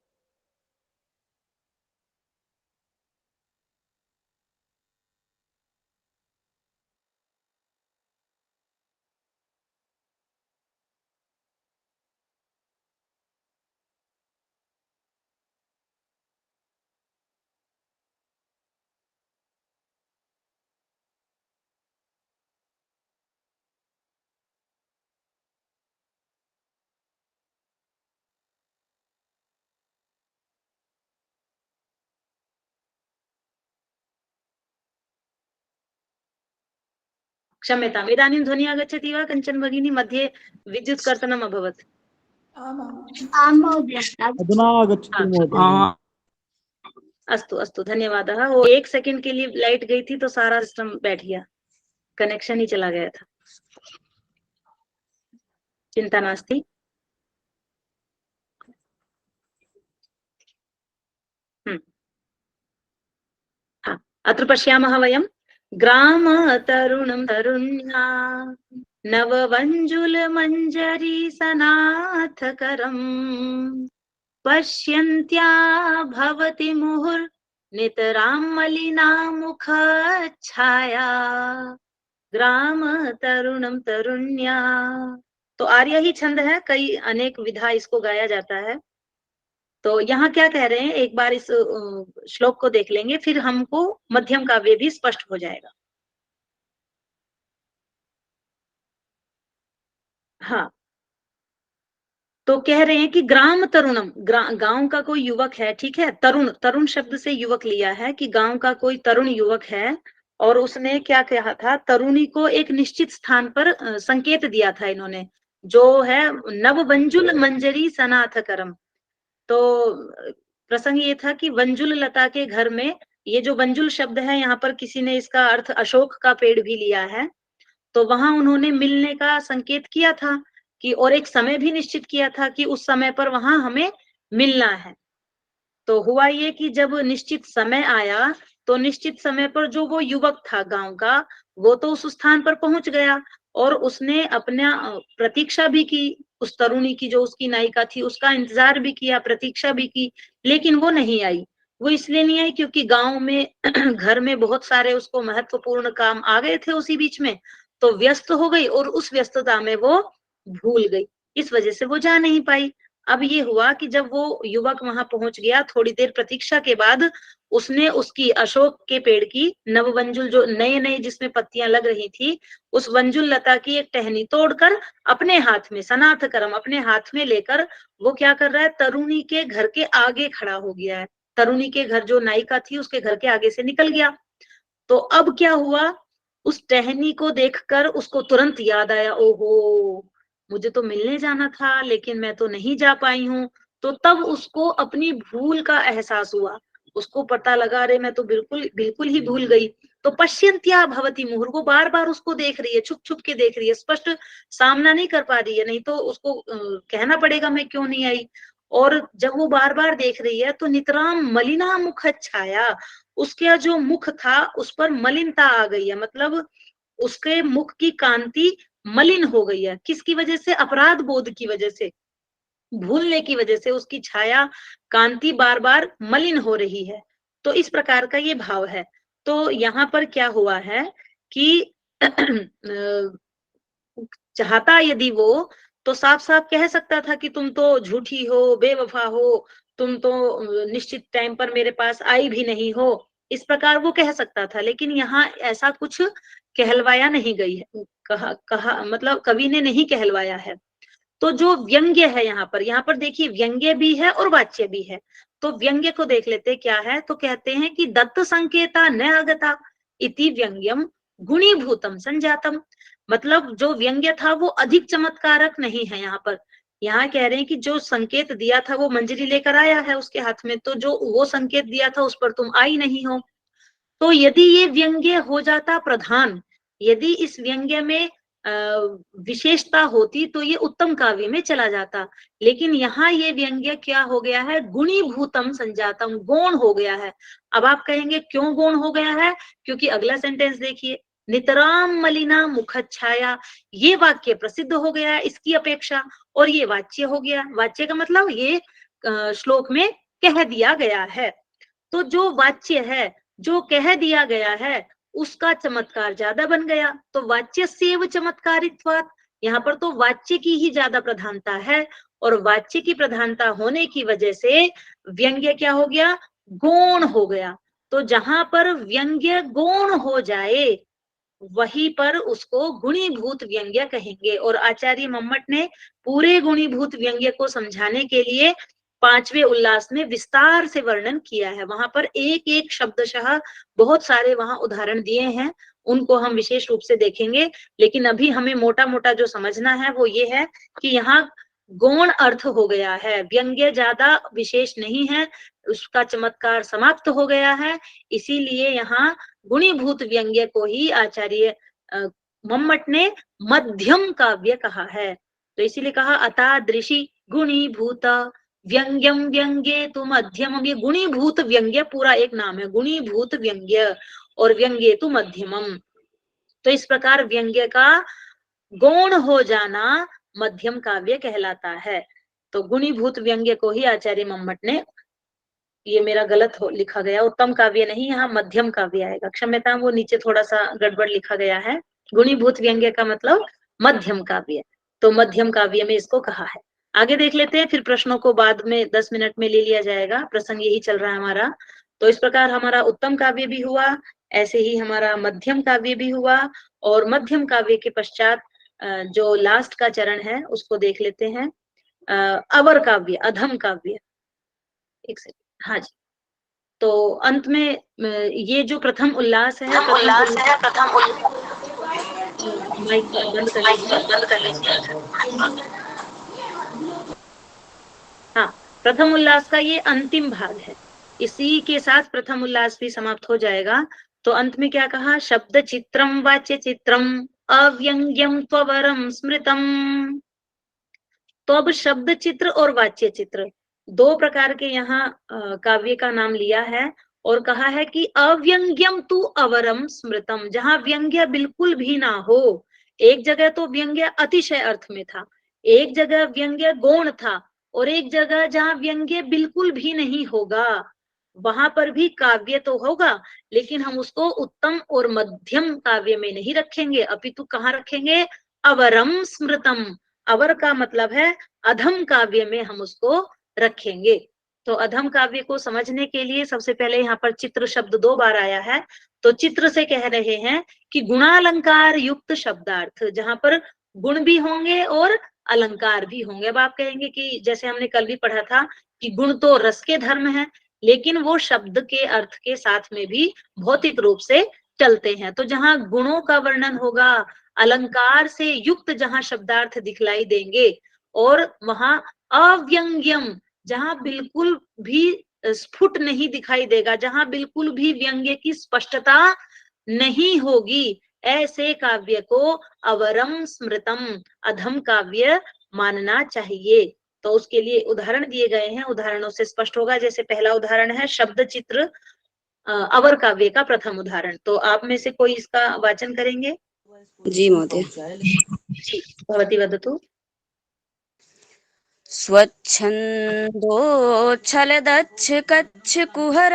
क्षम्यताम्, इदानीं ध्वनिः आगच्छति वा कञ्चन भगिनी? मध्ये विद्युत् कर्तनम् अभवत्। अधुना आगच्छति महोदय। अस्तु अस्तु, धन्यवादः। वो 1 सेकंड के लिए लाइट गई थी तो सारा सिस्टम बैठ गया, कनेक्शन ही चला गया था। चिंता नास्ति। अत्र पश्यामः वयं ग्राम तरुणं तरुण्या नववञ्जुलमञ्जरी सनाथकरम् पश्यन्त्या भवति मुहुर्नितरां मलिना मुखच्छाया ग्राम तरुणं तरुण्या। तो आर्य ही छंद है, कई अनेक विधा इसको गाया जाता है। तो यहाँ क्या कह रहे हैं, एक बार इस श्लोक को देख लेंगे, फिर हमको मध्यम काव्य भी स्पष्ट हो जाएगा। हाँ, तो कह रहे हैं कि ग्राम तरुणम, गांव का कोई युवक है, ठीक है, तरुण, तरुण शब्द से युवक लिया है, कि गांव का कोई तरुण युवक है, और उसने क्या कहा था, तरुणी को एक निश्चित स्थान पर संकेत दिया था इन्होंने, जो है नव वंजुल मंजरी सनाथ करम। तो प्रसंग ये था कि वंजुल लता के घर में, ये जो वंजुल शब्द है यहाँ पर किसी ने इसका अर्थ अशोक का पेड़ भी लिया है, तो वहां उन्होंने मिलने का संकेत किया था कि, और एक समय भी निश्चित किया था कि उस समय पर वहां हमें मिलना है। तो हुआ ये कि जब निश्चित समय आया, तो निश्चित समय पर जो वो युवक था गांव का, वो तो उस स्थान पर पहुंच गया, और उसने अपना प्रतीक्षा भी की, उस तरुणी की, जो उसकी नायिका थी, उसका इंतजार भी किया, प्रतीक्षा भी की, लेकिन वो नहीं आई। वो इसलिए नहीं आई क्योंकि गांव में घर में बहुत सारे उसको महत्वपूर्ण काम आ गए थे उसी बीच में, तो व्यस्त हो गई, और उस व्यस्तता में वो भूल गई, इस वजह से वो जा नहीं पाई। अब ये हुआ कि जब वो युवक वहां पहुंच गया, थोड़ी देर प्रतीक्षा के बाद उसने उसकी अशोक के पेड़ की नववंजुल, जो नए नए जिसमें पत्तियां लग रही थी, उस वंजुल लता की एक टहनी तोड़कर अपने हाथ में, सनाथ करम, अपने हाथ में लेकर वो क्या कर रहा है, तरुणी के घर के आगे खड़ा हो गया है। तरुणी के घर, जो नायिका थी, उसके घर के आगे से निकल गया। तो अब क्या हुआ, उस टहनी को देखकर उसको तुरंत याद आया, ओहो, मुझे तो मिलने जाना था, लेकिन मैं तो नहीं जा पाई हूँ। तो तब उसको अपनी भूल का एहसास हुआ, उसको पता लगा, अरे मैं तो बिल्कुल बिल्कुल ही भूल गई। तो पश्यन्त्या भवती मुहुर, वो बार बार उसको देख रही है, छुप छुप के देख रही है, स्पष्ट सामना नहीं कर पा रही है, नहीं तो उसको कहना पड़ेगा मैं क्यों नहीं आई। और जब वो बार बार देख रही है, तो नितराम मलिना मुख छाया, उसका जो मुख था उस पर मलिनता आ गई है, मतलब उसके मुख की कांति मलिन हो गई है। किसकी वजह से, अपराध बोध की वजह से, भूलने की वजह से उसकी छाया, कांति बार बार मलिन हो रही है। तो इस प्रकार का ये भाव है। तो यहाँ पर क्या हुआ है कि चाहता यदि वो, तो साफ साफ कह सकता था कि तुम तो झूठी हो, बेवफा हो, तुम तो निश्चित टाइम पर मेरे पास आई भी नहीं हो, इस प्रकार वो कह सकता था। लेकिन यहाँ ऐसा कुछ कहलवाया नहीं गई है, कहा मतलब कवि ने नहीं कहलवाया है। तो जो व्यंग्य है यहाँ पर देखिए, व्यंग्य भी है और वाच्य भी है। तो व्यंग्य को देख लेते क्या है, तो कहते हैं कि दत्त संकेता न आगता इति व्यंग्यम गुणीभूतम संजातम। मतलब जो व्यंग्य था वो अधिक चमत्कारक नहीं है यहाँ पर। यहाँ कह रहे हैं कि जो संकेत दिया था वो मंजरी लेकर आया है उसके हाथ में, तो जो वो संकेत दिया था उस पर तुम आई नहीं हो। तो यदि ये व्यंग्य हो जाता प्रधान, यदि इस व्यंग्य में विशेषता होती, तो ये उत्तम काव्य में चला जाता। लेकिन यहाँ ये व्यंग्य क्या हो गया है, गुणीभूतम संजातम, गौण हो गया है। अब आप कहेंगे क्यों गौण हो गया है, क्योंकि अगला सेंटेंस देखिए, नितराम मलिना मुखच्छाया, ये वाक्य प्रसिद्ध हो गया है इसकी अपेक्षा, और ये वाच्य हो गया। वाच्य का मतलब ये श्लोक में कह दिया गया है। तो जो वाच्य है, जो कह दिया गया है, उसका चमत्कार ज्यादा बन गया। तो वाच्य सेव चमत्कारित्वात्, यहाँ पर तो वाच्य की ही ज्यादा प्रधानता है, और वाच्य की प्रधानता होने की वजह से व्यंग्य क्या हो गया, गौण हो गया। तो जहां पर व्यंग्य गौण हो जाए, वहीं पर उसको गुणीभूत व्यंग्य कहेंगे। और आचार्य मम्मट ने पूरे गुणीभूत व्यंग्य को समझाने के लिए 5वें उल्लास में विस्तार से वर्णन किया है। वहां पर एक एक शब्दशः बहुत सारे वहां उदाहरण दिए हैं, उनको हम विशेष रूप से देखेंगे। लेकिन अभी हमें मोटा मोटा जो समझना है वो ये है कि यहाँ गौण अर्थ हो गया है, व्यंग्य ज्यादा विशेष नहीं है, उसका चमत्कार समाप्त हो गया है। इसीलिए यहाँ गुणीभूत व्यंग्य को ही आचार्य मम्मट ने मध्यम काव्य कहा है। तो इसीलिए कहा अतादृशी गुणीभूत व्यंग्यम व्यंग्ये तु मध्यमम, ये गुणीभूत व्यंग्य पूरा एक नाम है, गुणीभूत व्यंग्य, और व्यंग्ये तु मध्यमम। तो इस प्रकार व्यंग्य का गौण हो जाना मध्यम काव्य कहलाता है। तो गुणीभूत व्यंग्य को ही आचार्य मम्मट ने, ये मेरा गलत लिखा गया, उत्तम काव्य नहीं, यहाँ मध्यम काव्य आएगा, क्षम्यता, वो नीचे थोड़ा सा गड़बड़ लिखा गया है। गुणीभूत व्यंग्य का मतलब मध्यम काव्य, तो मध्यम काव्य में इसको कहा है। आगे देख लेते हैं, फिर प्रश्नों को बाद में 10 मिनट में ले लिया जाएगा, प्रसंग यही चल रहा है हमारा। तो इस प्रकार हमारा उत्तम काव्य भी हुआ, ऐसे ही हमारा मध्यम काव्य भी हुआ, और मध्यम काव्य के पश्चात जो लास्ट का चरण है उसको देख लेते हैं, अवर काव्य, अधम काव्य। एक सेकंड, हाँ जी। तो अंत में ये जो प्रथम उल्लास है, माइक बंद कर लीजिए। हाँ, प्रथम उल्लास का ये अंतिम भाग है, इसी के साथ प्रथम उल्लास भी समाप्त हो जाएगा। तो अंत में क्या कहा, शब्द चित्रम वाच्य चित्रम अव्यंग्यम त्वरम स्मृतम। तो अब शब्द चित्र और वाच्य चित्र दो प्रकार के यहाँ काव्य का नाम लिया है, और कहा है कि अव्यंग्यम तु अवरम स्मृतम, जहां व्यंग्य बिल्कुल भी ना हो। एक जगह तो व्यंग्य अतिशय अर्थ में था, एक जगह व्यंग्य गौण था, और एक जगह जहां व्यंग्य बिल्कुल भी नहीं होगा, वहां पर भी काव्य तो होगा, लेकिन हम उसको उत्तम और मध्यम काव्य में नहीं रखेंगे, अपितु कहाँ रखेंगे, अवरम स्मृतम। अवर का मतलब है अधम काव्य में हम उसको रखेंगे। तो अधम काव्य को समझने के लिए सबसे पहले यहाँ पर चित्र शब्द 2 बार आया है, तो चित्र से कह रहे हैं कि गुणालंकार युक्त शब्दार्थ, जहां पर गुण भी होंगे और अलंकार भी होंगे। अब आप कहेंगे कि जैसे हमने कल भी पढ़ा था कि गुण तो रस के धर्म है, लेकिन वो शब्द के अर्थ के साथ में भी भौतिक रूप से चलते हैं। तो जहां गुणों का वर्णन होगा, अलंकार से युक्त जहां शब्दार्थ दिखलाई देंगे, और वहां अव्यंग्यम, जहां बिल्कुल भी स्फुट नहीं दिखाई देगा, जहां बिल्कुल भी व्यंग्य की स्पष्टता नहीं होगी, ऐसे काव्य को अवरम स्मृतम, अधम काव्य मानना चाहिए। तो उसके लिए उदाहरण दिए गए हैं, उदाहरणों से स्पष्ट होगा। जैसे पहला उदाहरण है शब्द चित्र अवर काव्य का प्रथम उदाहरण। तो आप में से कोई इसका वाचन करेंगे? जी महोदय। जी, भवती वदतु। स्वच्छन्दोच्छलदच्छ कच्छ कुहर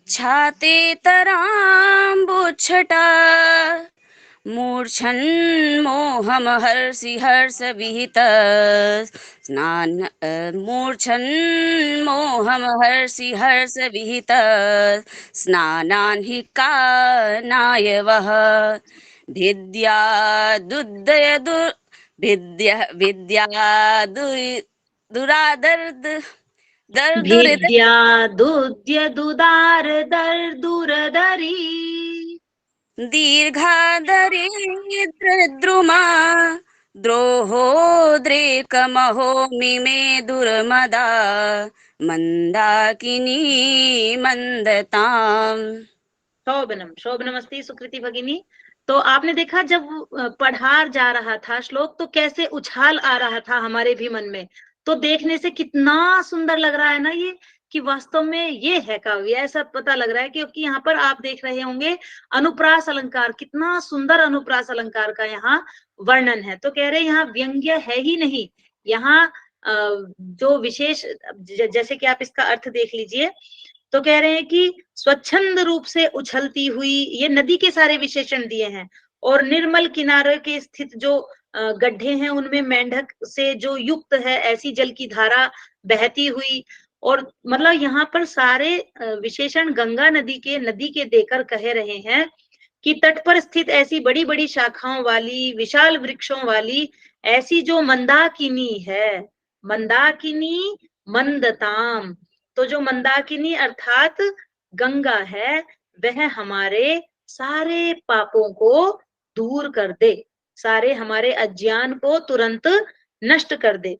छाते तराम्बुच्छटा मूर्छन्मोहमहर्षि हर्षविहित स्नान मूर्छन्मोहमहर्षि हर्षविहित स्नानान् हि कानायवः दुरादर्द विद्यादुद्य दुदार दर दुरदरी दीर्घादरिद्रुमा द्रोहोद्रेकमहो मिमे दुर्मदा मंदाकिनी मंदताम। शोभनम, शोभनमस्ति सुकृति भगिनी। तो आपने देखा जब पढ़ा जा रहा था श्लोक, तो कैसे उछाल आ रहा था हमारे भी मन में। तो देखने से कितना सुंदर लग रहा है ना ये, कि वास्तव में ये है काव्य, ऐसा पता लग रहा है। क्योंकि यहाँ पर आप देख रहे होंगे अनुप्रास अलंकार, कितना सुंदर अनुप्रास अलंकार का यहाँ वर्णन है। तो कह रहे यहाँ व्यंग्य है ही नहीं, यहाँ जो विशेष, जैसे कि आप इसका अर्थ देख लीजिए, तो कह रहे हैं कि स्वच्छंद रूप से उछलती हुई, ये नदी के सारे विशेषण दिए हैं, और निर्मल किनारे के स्थित जो गड्ढे हैं उनमें मेंढक से जो युक्त है ऐसी जल की धारा बहती हुई, और मतलब यहाँ पर सारे विशेषण गंगा नदी के देकर कह रहे हैं कि तट पर स्थित ऐसी बड़ी बड़ी शाखाओं वाली, विशाल वृक्षों वाली ऐसी जो मंदाकिनी है, मंदाकिनी मंदताम। तो जो मंदाकिनी अर्थात गंगा है, वह हमारे सारे पापों को दूर कर दे, सारे हमारे अज्ञान को तुरंत नष्ट कर दे।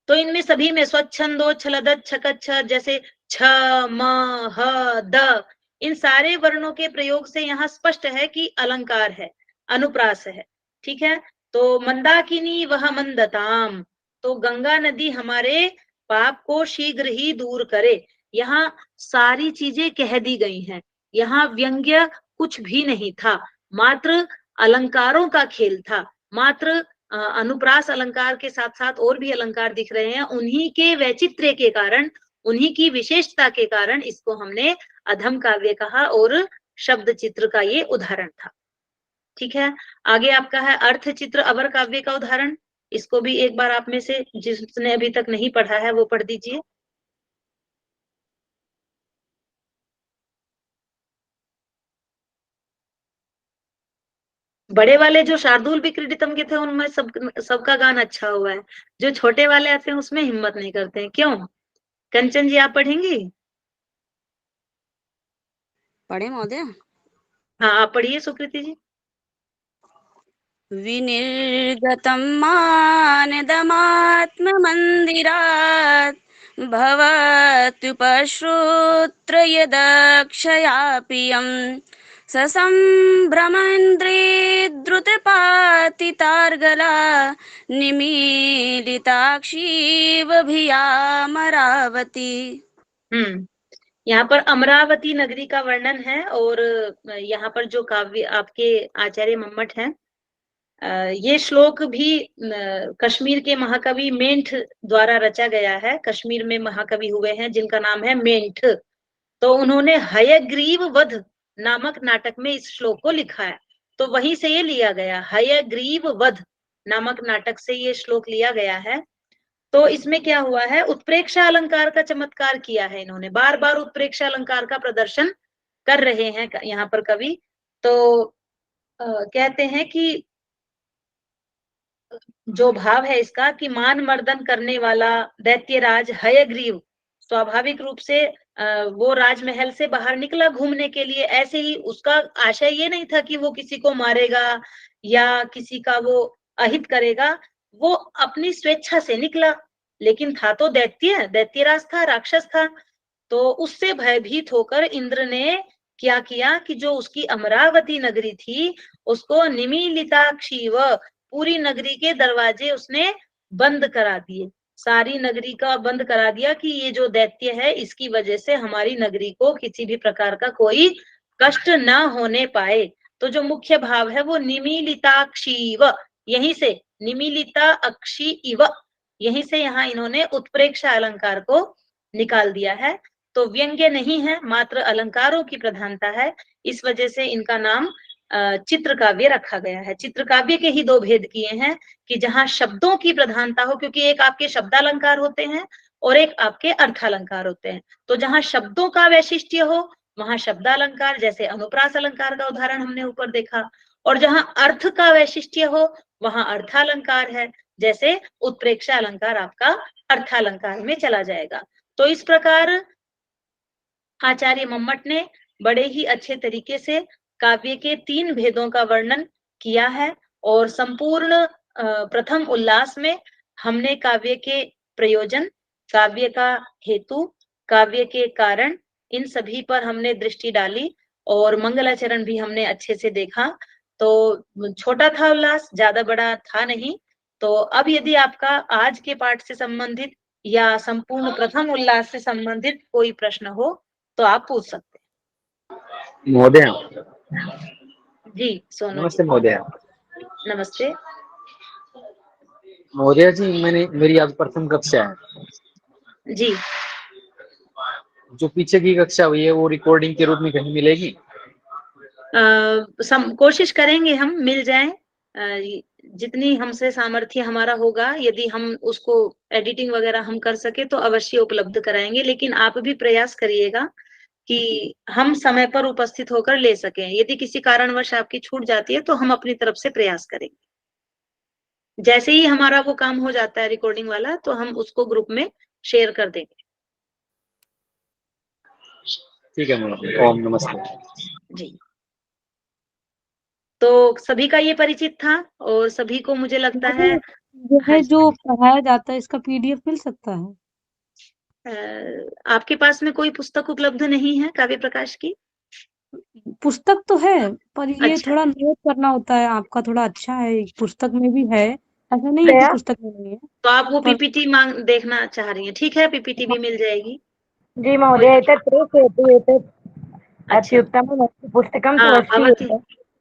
तो इनमें सभी में स्वच्छंदो छलद छकच्छ, जैसे छ म ह द, इन सारे वर्णों के प्रयोग से यहाँ स्पष्ट है कि अलंकार है, अनुप्रास है। ठीक है। तो मंदाकिनी वह मंदताम, तो गंगा नदी हमारे पाप को शीघ्र ही दूर करे। यहाँ सारी चीजें कह दी गई हैं, यहाँ व्यंग्य कुछ भी नहीं था, मात्र अलंकारों का खेल था। मात्र अनुप्रास अलंकार के साथ साथ और भी अलंकार दिख रहे हैं, उन्हीं के वैचित्र्य के कारण, उन्हीं की विशेषता के कारण इसको हमने अधम काव्य कहा, और शब्द चित्र का ये उदाहरण था। ठीक है। आगे आपका है अर्थ चित्र अवर काव्य का उदाहरण। इसको भी एक बार आप में से जिसने अभी तक नहीं पढ़ा है वो पढ़ दीजिए। बड़े वाले जो शार्दुल विक्रीडितम के थे उनमें सबका गान अच्छा हुआ है, जो छोटे वाले आते हैं उसमें हिम्मत नहीं करते हैं, क्यों? कंचन जी आप पढ़ेंगी? पढ़े महोदय? हाँ आप पढ़िए सुकृति जी। विनिर्गतं मानदमात्ममन्दिरात् भवत्युपश्रुत्र यदक्षयाप्रियं ससम्भ्रमेन्द्रिद्रुतपातितार्गला निमीलिताक्षीवभियामरावती। यहाँ पर अमरावती नगरी का वर्णन है और यहाँ पर जो काव्य आपके आचार्य मम्मट हैं, ये श्लोक भी कश्मीर के महाकवि मेंठ द्वारा रचा गया है। कश्मीर में महाकवि हुए हैं जिनका नाम है मेंठ, तो उन्होंने हयग्रीव वध नामक नाटक में इस श्लोक को लिखा है, तो वहीं से ये लिया गया, हयग्रीव वध नामक नाटक से ये श्लोक लिया गया है। तो इसमें क्या हुआ है, उत्प्रेक्षा अलंकार का चमत्कार किया है इन्होंने, बार बार उत्प्रेक्षा अलंकार का प्रदर्शन कर रहे हैं यहाँ पर कवि। तो कहते हैं कि जो भाव है इसका कि मान मर्दन करने वाला दैत्यराज हयग्रीव स्वाभाविक रूप से वो राजमहल से बाहर निकला घूमने के लिए, ऐसे ही उसका आशय ये नहीं था कि वो किसी को मारेगा या किसी का वो अहित करेगा, वो अपनी स्वेच्छा से निकला, लेकिन था तो दैत्यराज था, राक्षस था। तो उससे भयभीत होकर इंद्र ने क्या किया कि जो उसकी अमरावती नगरी थी उसको निमीलिताक्षीव, पूरी नगरी के दरवाजे उसने बंद करा दिए, सारी नगरी का बंद करा दिया कि ये जो दैत्य है इसकी वजह से हमारी नगरी को किसी भी प्रकार का कोई कष्ट ना होने पाए। तो जो मुख्य भाव है वो निमीलिताक्षीव, यहीं से निमीलिता अक्षी इव, यहीं से यहाँ इन्होंने उत्प्रेक्षा अलंकार को निकाल दिया है। तो व्यंग्य नहीं है, मात्र अलंकारों की प्रधानता है, इस वजह से इनका नाम चित्र काव्य रखा गया है। चित्र काव्य के ही दो भेद किए हैं कि जहां शब्दों की प्रधानता हो, क्योंकि एक आपके शब्दालंकार होते हैं और एक आपके अर्थालंकार होते हैं, तो जहां शब्दों का वैशिष्ट्य हो वहां शब्दालंकार, जैसे अनुप्रास अलंकार का उदाहरण हमने ऊपर देखा, और जहां अर्थ का वैशिष्ट्य हो वहां अर्थालंकार है, जैसे उत्प्रेक्षा अलंकार आपका अर्थालंकार में चला जाएगा। तो इस प्रकार आचार्य मम्मट ने बड़े ही अच्छे तरीके से काव्य के 3 भेदों का वर्णन किया है, और संपूर्ण प्रथम उल्लास में हमने काव्य के प्रयोजन, काव्य का हेतु, काव्य के कारण, इन सभी पर हमने दृष्टि डाली और मंगलाचरण भी हमने अच्छे से देखा। तो छोटा था उल्लास, ज्यादा बड़ा था नहीं। तो अब यदि आपका आज के पाठ से संबंधित या संपूर्ण प्रथम उल्लास से संबंधित कोई प्रश्न हो तो आप पूछ सकते हैं। महोदय जी सोनू नमस्ते। महोदय नमस्ते। महोदय जी, मेरी आज प्रथम कक्षा है जी, जो पीछे की कक्षा हुई है वो रिकॉर्डिंग के रूप में कहीं मिलेगी? कोशिश करेंगे हम मिल जाए, जितनी हमसे सामर्थ्य हमारा होगा, यदि हम उसको एडिटिंग वगैरह हम कर सके तो अवश्य उपलब्ध कराएंगे, लेकिन आप भी प्रयास करिएगा कि हम समय पर उपस्थित होकर ले सकें। यदि किसी कारणवश आपकी छूट जाती है तो हम अपनी तरफ से प्रयास करेंगे। जैसे ही हमारा वो काम हो जाता है रिकॉर्डिंग वाला तो हम उसको ग्रुप में शेयर कर देंगे। ठीक है महोदय, ओम नमस्ते जी, तो सभी का ये परिचित था और सभी को मुझे लगता है यह जो पढ़ाया जाता है इसका पीडीएफ मिल सकता है? आपके पास में कोई पुस्तक उपलब्ध नहीं है काव्य प्रकाश की? पुस्तक तो है पर ये अच्छा। थोड़ा नोट करना होता है, आपका थोड़ा अच्छा है, पुस्तक में भी है, ऐसा नहीं है कि पुस्तक में नहीं है। तो आप वो पर पीपीटी देखना चाह रही हैं? ठीक है, पीपीटी भी मिल जाएगी। जी महोदय, अत्युत्तमम् पुस्तकं तु अस्ति।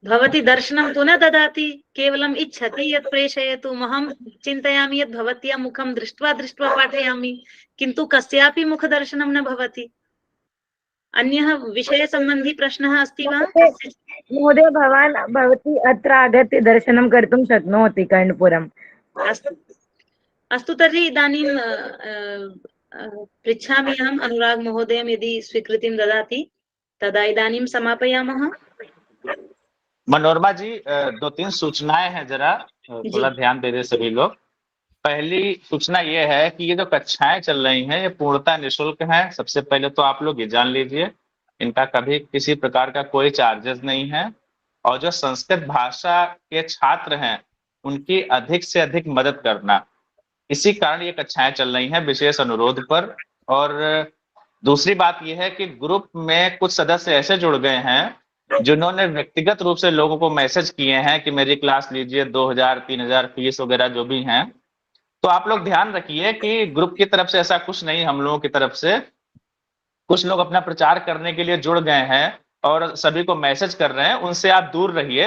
भवती दर्शनं तु न ददाति, केवलम् इच्छति यत् प्रेषयतु। अहं चिन्तयामि यत् भवत्याः मुखं दृष्ट्वा पाठयामि, किन्तु कस्यापि मुखदर्शनं न भवति। अन्यः विषय सम्बन्धी प्रश्नः अस्ति वा? महोदय, भवती अत्र आगत्य दर्शनं कर्तुं शक्नोति कर्णपुरं, अस्तु अस्तु तर्हि इदानीं पृच्छामि अहम् अनुराग महोदयं यदि स्वीकृतिं ददाति तदा इदानीं समापयामः। मनोरमा जी, 2-3 सूचनाएं हैं, जरा थोड़ा ध्यान दे दे सभी लोग। पहली सूचना ये है कि ये जो कक्षाएं चल रही हैं ये पूर्णतः निःशुल्क हैं। सबसे पहले तो आप लोग ये जान लीजिए, इनका कभी किसी प्रकार का कोई चार्जेस नहीं है। और जो संस्कृत भाषा के छात्र हैं उनकी अधिक से अधिक मदद करना, इसी कारण ये कक्षाएं चल रही हैं विशेष अनुरोध पर। और दूसरी बात यह है कि ग्रुप में कुछ सदस्य ऐसे जुड़ गए हैं जिन्होंने व्यक्तिगत रूप से लोगों को मैसेज किए हैं कि मेरी क्लास लीजिए, 2000-3000 फीस वगैरह जो भी हैं। तो आप लोग ध्यान रखिए कि ग्रुप की तरफ से ऐसा कुछ नहीं, हम लोगों की तरफ से कुछ लोग अपना प्रचार करने के लिए जुड़ गए हैं और सभी को मैसेज कर रहे हैं, उनसे आप दूर रहिए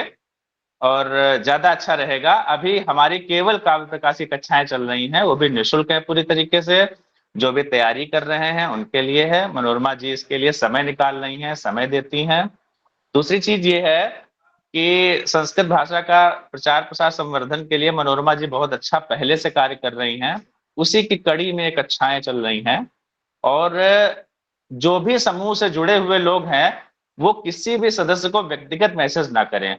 और ज्यादा अच्छा रहेगा। अभी हमारी केवल काव्य प्रकाश की कक्षाएं चल रही हैं, वो भी निःशुल्क है पूरी तरीके से। जो भी तैयारी कर रहे हैं उनके लिए है। मनोरमा जी इसके लिए समय निकाल रही हैं, समय देती हैं। दूसरी चीज ये है कि संस्कृत भाषा का प्रचार प्रसार संवर्धन के लिए मनोरमा जी बहुत अच्छा पहले से कार्य कर रही हैं, उसी की कड़ी में कक्षाएं चल रही हैं। और जो भी समूह से जुड़े हुए लोग हैं वो किसी भी सदस्य को व्यक्तिगत मैसेज ना करें।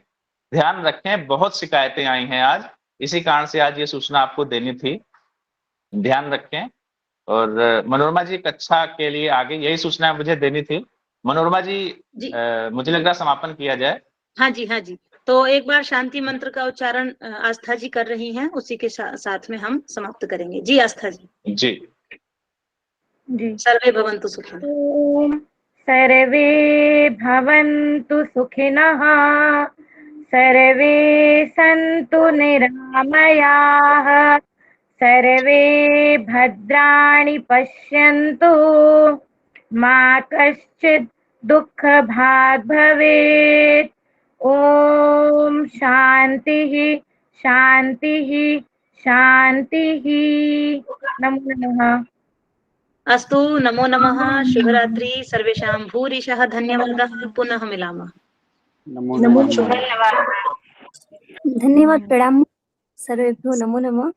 ध्यान रखें, बहुत शिकायतें आई हैं आज, इसी कारण से आज ये सूचना आपको देनी थी, ध्यान रखें। और मनोरमा जी कक्षा के लिए आगे यही सूचना मुझे देनी थी। मनोरमा जी, मुझे लग रहा समापन किया जाए। हाँ जी, हाँ जी। तो एक बार शांति मंत्र का उच्चारण आस्था जी कर रही हैं, उसी के साथ में हम समाप्त करेंगे। जी आस्था जी। जी जी। सर्वे भवन्तु सुखिनः। ओम सर्वे भवन्तु सुखिनः, सर्वे सन्तु निरामयाः, सर्वे भद्राणि पश्यन्तु, मा कश्चित् दुःखभाग् भवेत्। ओम शांतिः शांतिः शांतिः। नमो नमः। अस्तु, नमो नमः। शुभरात्रि सर्वेषां। भूरिशः धन्यवादः। पुनः मिलामः। नमो नमः। धन्यवाद। प्रणाम सर्वेभ्यो। नमो नमः।